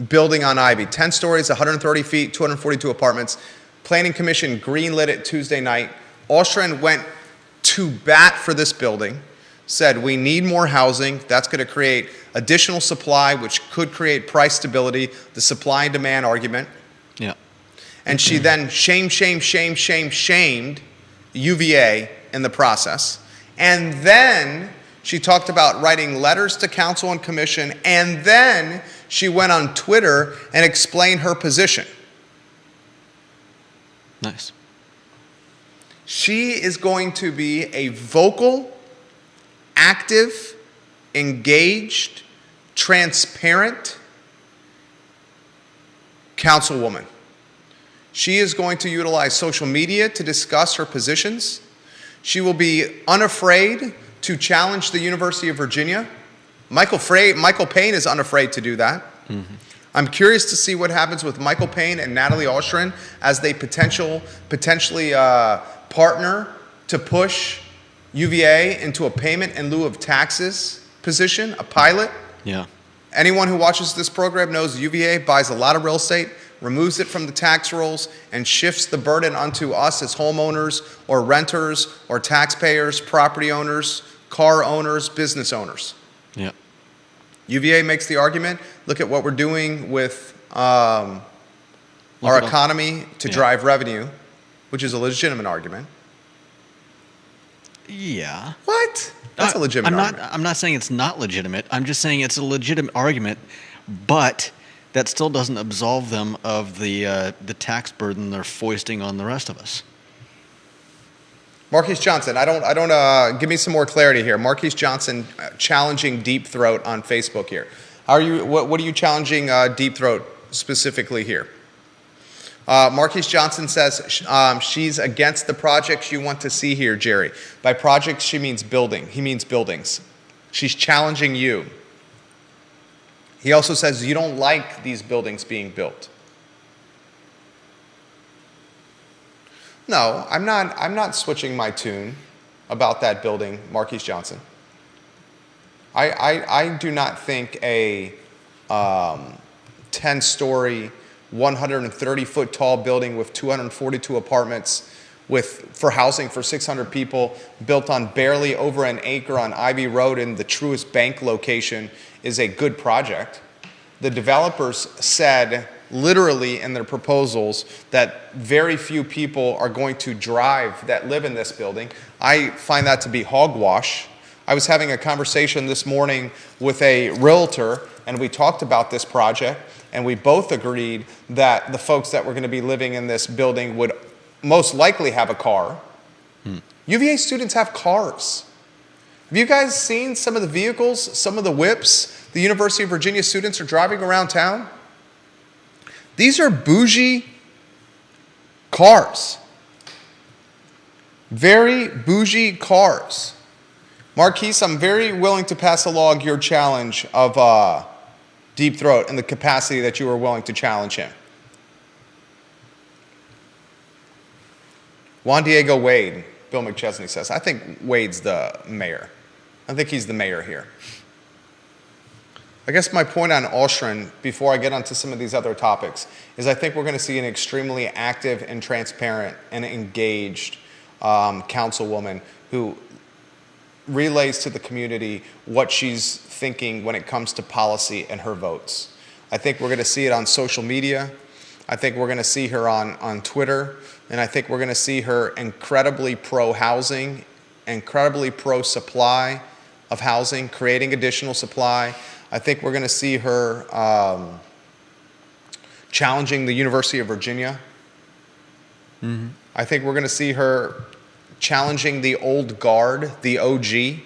[SPEAKER 2] building on Ivy. 10 stories, 130 feet, 242 apartments. Planning Commission greenlit it Tuesday night. Ostrin went to bat for this building, said we need more housing. That's going to create additional supply, which could create price stability, the supply and demand argument.
[SPEAKER 1] Yeah.
[SPEAKER 2] And she then shamed UVA in the process. And then she talked about writing letters to council and commission. And then she went on Twitter and explained her position.
[SPEAKER 1] Nice.
[SPEAKER 2] She is going to be a vocal, active, engaged, transparent councilwoman. She is going to utilize social media to discuss her positions. She will be unafraid to challenge the University of Virginia. Michael Payne is unafraid to do that. Mm-hmm. I'm curious to see what happens with Michael Payne and Natalie Ostrin as they potentially partner to push UVA into a payment in lieu of taxes position, a pilot.
[SPEAKER 1] Yeah.
[SPEAKER 2] Anyone who watches this program knows UVA buys a lot of real estate, removes it from the tax rolls, and shifts the burden onto us as homeowners or renters or taxpayers, property owners, car owners, business owners.
[SPEAKER 1] Yeah.
[SPEAKER 2] UVA makes the argument, look at what we're doing with our economy to drive revenue, which is a legitimate argument.
[SPEAKER 1] Yeah.
[SPEAKER 2] What? That's a legitimate argument.
[SPEAKER 1] I'm not saying it's not legitimate. I'm just saying it's a legitimate argument, but that still doesn't absolve them of the tax burden they're foisting on the rest of us.
[SPEAKER 2] Marquise Johnson, give me some more clarity here. Marquise Johnson challenging Deep Throat on Facebook here. What are you challenging Deep Throat specifically here? Marquise Johnson says she's against the projects you want to see here, Jerry. By projects, she means building. He means buildings. She's challenging you. He also says you don't like these buildings being built. No, I'm not switching my tune about that building, Marquise Johnson. I do not think a 10-story, 130-foot tall building with 242 apartments for housing for 600 people, built on barely over an acre on Ivy Road in the Truist Bank location, is a good project. The developers said literally in their proposals that very few people are going to drive that live in this building. I find that to be hogwash. I was having a conversation this morning with a realtor, and we talked about this project, and we both agreed that the folks that were going to be living in this building would most likely have a car. UVA students have cars. Have you guys seen some of the vehicles, some of the whips the University of Virginia students are driving around town? These are bougie cars. Very bougie cars. Marquise, I'm very willing to pass along your challenge of Deep Throat and the capacity that you are willing to challenge him. Juan Diego Wade, Bill McChesney says, I think Wade's the mayor. I think he's the mayor here. I guess my point on Ostrin, before I get onto some of these other topics, is I think we're going to see an extremely active and transparent and engaged councilwoman who relays to the community what she's thinking when it comes to policy and her votes. I think we're going to see it on social media. I think we're going to see her on Twitter. And I think we're going to see her incredibly pro-housing, incredibly pro-supply of housing, creating additional supply. I think we're going to see her challenging the University of Virginia. Mm-hmm. I think we're going to see her challenging the old guard, the OG.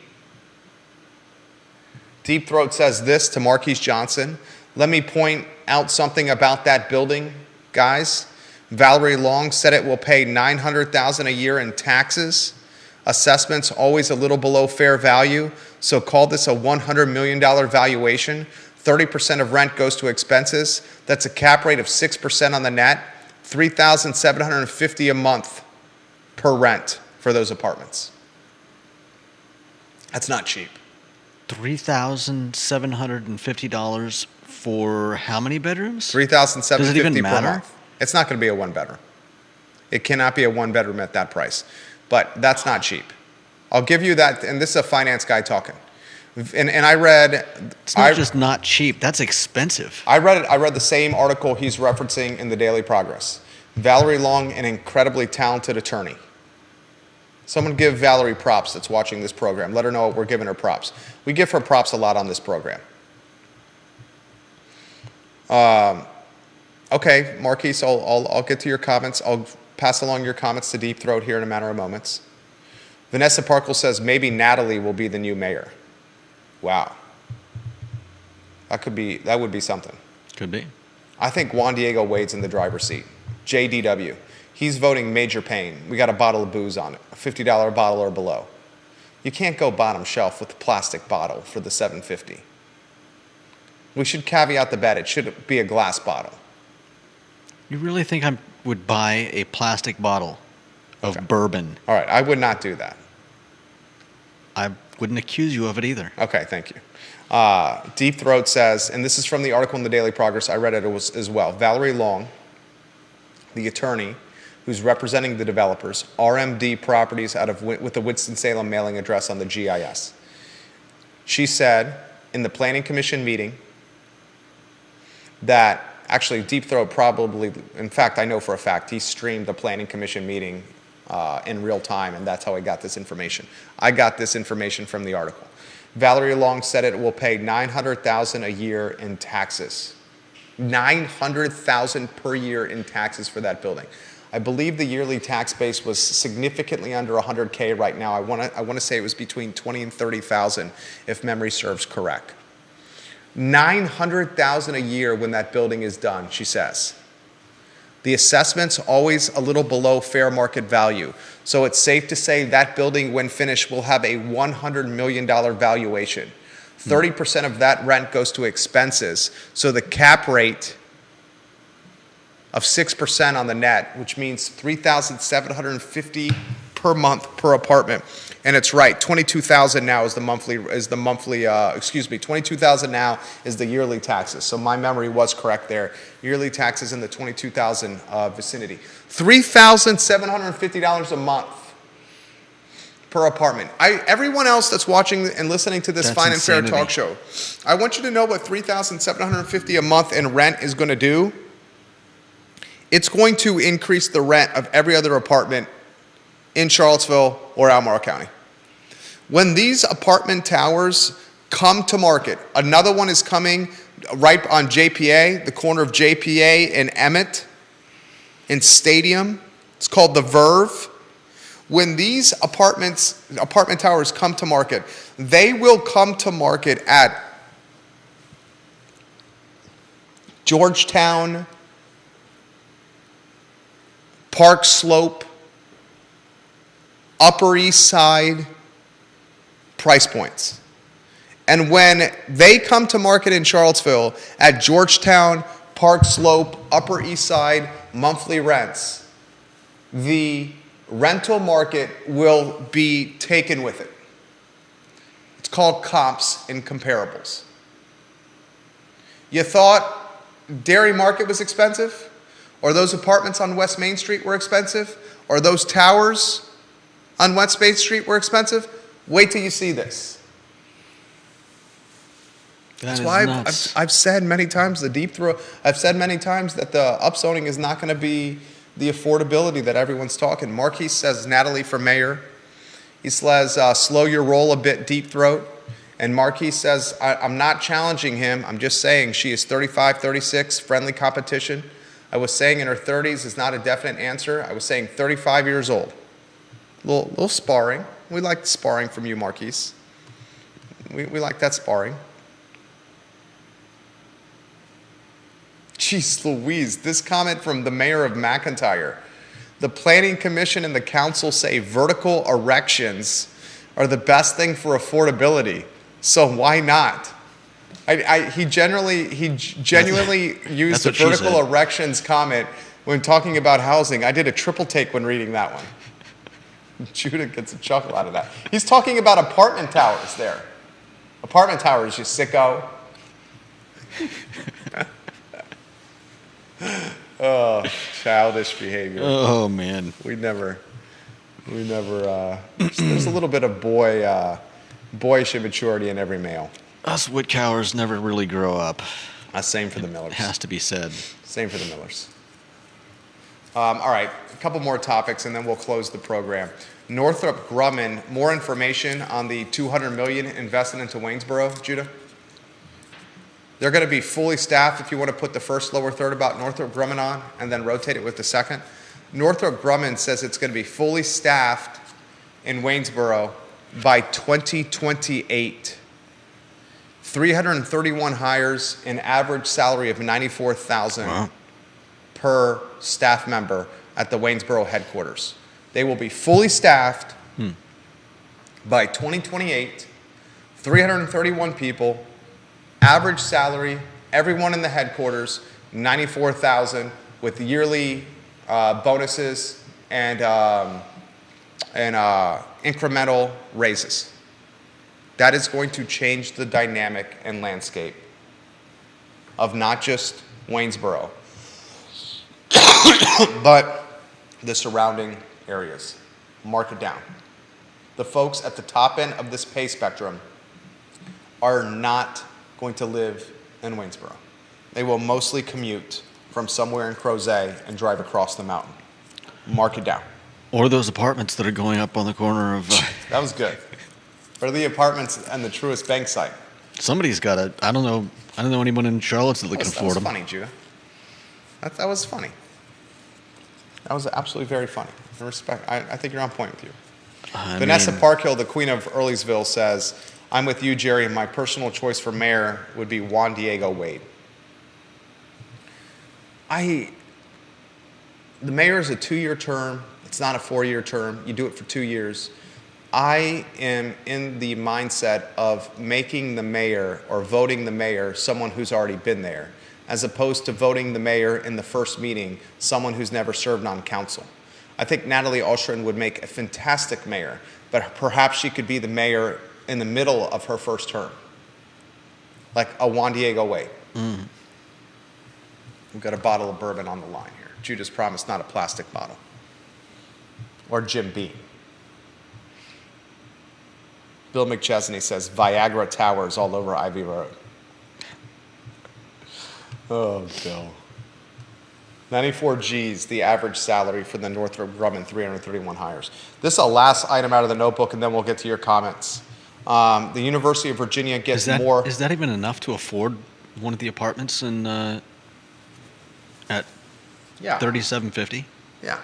[SPEAKER 2] Deep Throat says this to Marquise Johnson. Let me point out something about that building, guys. Valerie Long said it will pay $900,000 a year in taxes. Assessments always a little below fair value, so call this a $100 million valuation. 30% of rent goes to expenses. That's a cap rate of 6% on the net. $3,750 a month per rent for those apartments. That's not cheap.
[SPEAKER 1] $3,750 for how many bedrooms?
[SPEAKER 2] $3,750
[SPEAKER 1] Does it even
[SPEAKER 2] per
[SPEAKER 1] matter?
[SPEAKER 2] month. It's not going to be a one bedroom. It cannot be a one bedroom at that price. But that's not cheap. I'll give you that, and this is a finance guy talking. And I read,
[SPEAKER 1] It's not just not cheap. That's expensive.
[SPEAKER 2] I read the same article he's referencing in the Daily Progress. Valerie Long, an incredibly talented attorney. Someone give Valerie props that's watching this program. Let her know we're giving her props. We give her props a lot on this program. Okay, Marquise, I'll get to your comments. I'll pass along your comments to Deep Throat here in a matter of moments. Vanessa Parkle says maybe Natalie will be the new mayor. Wow. That would be something.
[SPEAKER 1] Could be.
[SPEAKER 2] I think Juan Diego Wade's in the driver's seat. JDW. He's voting major pain. We got a bottle of booze on it, a $50 bottle or below. You can't go bottom shelf with a plastic bottle for the $7.50. We should caveat the bet. It should be a glass bottle.
[SPEAKER 1] You really think I would buy a plastic bottle of bourbon?
[SPEAKER 2] All right, I would not do that.
[SPEAKER 1] I wouldn't accuse you of it either.
[SPEAKER 2] Okay, thank you. Deep Throat says, and this is from the article in the Daily Progress, I read it as well. Valerie Long, the attorney who's representing the developers, RMD Properties with the Winston-Salem mailing address on the GIS. She said in the Planning Commission meeting that, actually Deep Throat probably, in fact, I know for a fact, he streamed the Planning Commission meeting in real time, and that's how I got this information. I got this information from the article. Valerie Long said it will pay $900,000 a year in taxes. $900,000 per year in taxes for that building. I believe the yearly tax base was significantly under $100K right now. I want to say it was between $20,000 and $30,000 if memory serves correct. $900,000 a year when that building is done, she says. The assessment's always a little below fair market value. So it's safe to say that building, when finished, will have a $100 million valuation. 30% of that rent goes to expenses. So the cap rate of 6% on the net, which means $3,750 per month per apartment. And it's right, $22,000 now is the monthly, $22,000 now is the yearly taxes. So my memory was correct there. Yearly taxes in the $22,000 vicinity. $3,750 a month per apartment. Everyone else that's watching and listening to this Fine and Fair talk show, I want you to know what $3,750 a month in rent is going to do. It's going to increase the rent of every other apartment in Charlottesville or Albemarle County. When these apartment towers come to market, another one is coming right on JPA, the corner of JPA and Emmett in Stadium. It's called the Verve. When these apartment towers come to market, they will come to market at Georgetown, Park Slope, Upper East Side price points. And when they come to market in Charlottesville at Georgetown, Park Slope, Upper East Side monthly rents, the rental market will be taken with it. It's called comps and comparables. You thought Dairy Market was expensive? Or those apartments on West Main Street were expensive? Or those towers on West Main Street were expensive? Wait till you see this. That's why I've said many times I've said many times that the upzoning is not going to be the affordability that everyone's talking. Marquis says Natalie for mayor. He says slow your roll a bit, Deep Throat. And Marquis says I'm not challenging him. I'm just saying she is 35, 36, friendly competition. I was saying in her 30s is not a definite answer. I was saying 35 years old. Little sparring. We like sparring from you, Marquise. We like that sparring. Jeez Louise, this comment from the mayor of McIntyre. The Planning Commission and the council say vertical erections are the best thing for affordability. So why not? He genuinely used the vertical erections comment when talking about housing. I did a triple take when reading that one. Judah gets a chuckle out of that. He's talking about apartment towers there. Apartment towers, you sicko. Oh, childish behavior.
[SPEAKER 1] Oh, man.
[SPEAKER 2] We never. We never. There's a little bit of boyish immaturity in every male.
[SPEAKER 1] Us Whitcowers never really grow up.
[SPEAKER 2] Same for the Millers.
[SPEAKER 1] It has to be said.
[SPEAKER 2] Same for the Millers. All right, a couple more topics, and then we'll close the program. Northrop Grumman. More information on the $200 million invested into Waynesboro, Judah. They're going to be fully staffed. If you want to put the first lower third about Northrop Grumman on, and then rotate it with the second. Northrop Grumman says it's going to be fully staffed in Waynesboro by 2028. 331 hires, an average salary of $94,000 per staff member at the Waynesboro headquarters. They will be fully staffed by 2028, 331 people, average salary, everyone in the headquarters, $94,000 with yearly bonuses and incremental raises. That is going to change the dynamic and landscape of not just Waynesboro, but the surrounding areas. Mark it down. The folks at the top end of this pay spectrum are not going to live in Waynesboro. They will mostly commute from somewhere in Crozet and drive across the mountain. Mark it down.
[SPEAKER 1] Or those apartments that are going up on the corner of...
[SPEAKER 2] That was good. Or the apartments on the Truist Bank site.
[SPEAKER 1] Somebody's got it. I don't know anyone in Charlottesville that can afford them.
[SPEAKER 2] That was funny, Judah. That was funny. That was absolutely very funny. I think you're on point with you. Vanessa Parkhill, the queen of Earlysville, says, I'm with you, Jerry, and my personal choice for mayor would be Juan Diego Wade. The mayor is a 2-year term. It's not a 4-year term. You do it for 2 years. I am in the mindset of making the mayor or voting the mayor someone who's already been there, as opposed to voting the mayor in the first meeting, someone who's never served on council. I think Natalie Oshrin would make a fantastic mayor, but perhaps she could be the mayor in the middle of her first term, like a Juan Diego Wade. We've got a bottle of bourbon on the line here. Judah's promised not a plastic bottle. Or Jim Beam. Bill McChesney says Viagra towers all over Ivy Road. Oh, Bill. 94 G's, the average salary for the Northrop Grumman 331 hires. This is the last item out of the notebook, and then we'll get to your comments. The University of Virginia gets more.
[SPEAKER 1] Is that even enough to afford one of the apartments in at $3,750?
[SPEAKER 2] Yeah.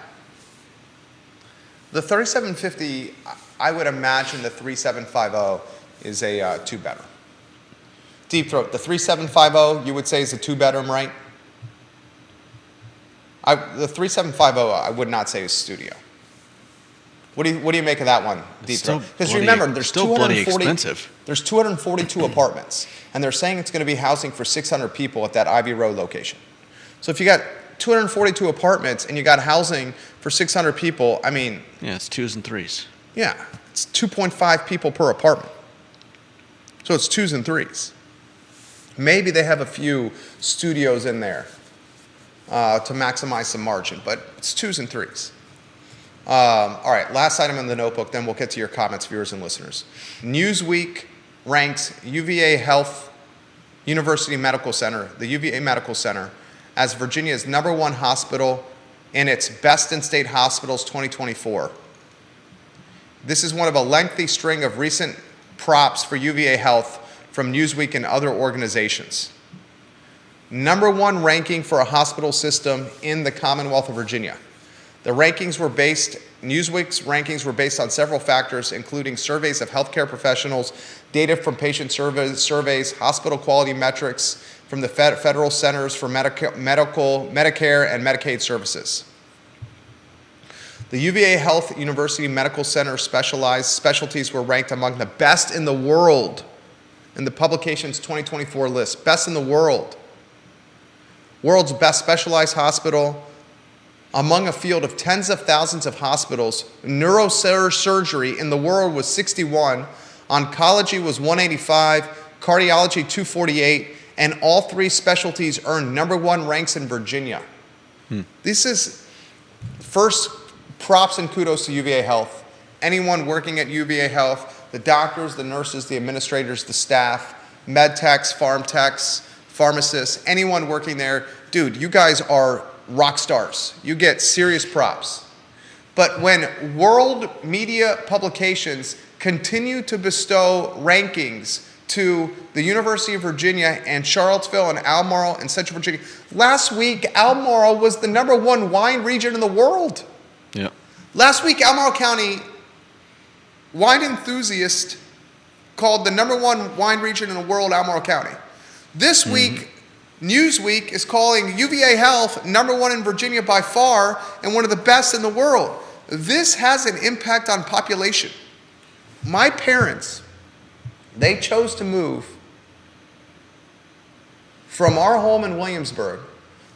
[SPEAKER 2] The $3,750, I would imagine the 3750 is a two-bedroom. Deep Throat, the 3750 you would say is a two-bedroom, right? The 3750 I would not say is studio. What do you make of that one, Deep Throat? Because remember, there's
[SPEAKER 1] still bloody expensive.
[SPEAKER 2] There's 242 apartments, and they're saying it's going to be housing for 600 people at that Ivy Road location. So if you got 242 apartments and you got housing for 600 people, I mean...
[SPEAKER 1] Yeah, it's 2s and 3s.
[SPEAKER 2] Yeah, it's 2.5 people per apartment. So it's 2s and 3s. Maybe they have a few studios in there to maximize some margin, but it's 2s and 3s. All right, last item in the notebook, then we'll get to your comments, viewers and listeners. Newsweek ranks UVA Health University Medical Center, the UVA Medical Center, as Virginia's #1 hospital in its Best in State Hospitals 2024. This is one of a lengthy string of recent props for UVA Health from Newsweek and other organizations. #1 ranking for a hospital system in the Commonwealth of Virginia. Newsweek's rankings were based on several factors, including surveys of healthcare professionals, data from patient surveys, hospital quality metrics from the Federal Centers for Medicare and Medicaid Services. The UVA Health University Medical Center specialties were ranked among the best in the world in the publication's 2024 list. Best in the world. World's best specialized hospital. Among a field of tens of thousands of hospitals, neurosurgery in the world was 61, oncology was 185, cardiology 248, and all three specialties earned #1 ranks in Virginia. This is first props and kudos to UVA Health. Anyone working at UVA Health, the doctors, the nurses, the administrators, the staff, med techs, farm techs, pharmacists, anyone working there, dude, you guys are rock stars. You get serious props. But when world media publications continue to bestow rankings to the University of Virginia and Charlottesville and Albemarle and Central Virginia, last week Albemarle was the #1 wine region in the world.
[SPEAKER 1] Yeah.
[SPEAKER 2] Last week, Albemarle County wine enthusiast called the #1 wine region in the world Albemarle County. This week, Newsweek is calling UVA Health #1 in Virginia by far and one of the best in the world. This has an impact on population. My parents, they chose to move from our home in Williamsburg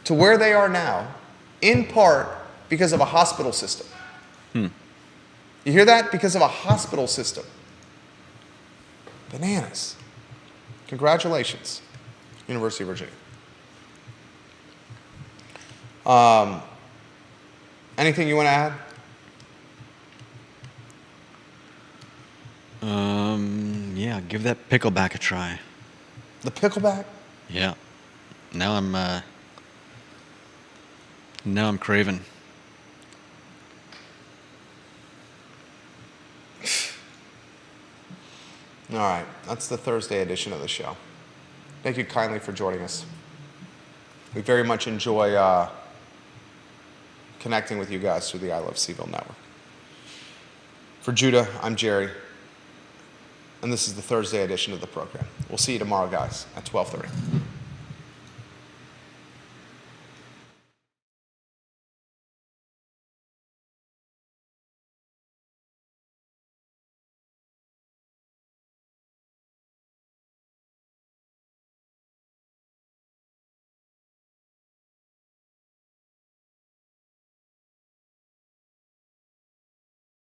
[SPEAKER 2] to where they are now, in part because of a hospital system. You hear that? Because of a hospital system. Bananas. Congratulations, University of Virginia. Anything you want to add?
[SPEAKER 1] Yeah, give that pickleback a try.
[SPEAKER 2] The pickleback?
[SPEAKER 1] Yeah. Now I'm craving.
[SPEAKER 2] All right, that's the Thursday edition of the show. Thank you kindly for joining us. We very much enjoy connecting with you guys through the I Love Seaville Network. For Judah, I'm Jerry, and this is the Thursday edition of the program. We'll see you tomorrow, guys, at 12:30.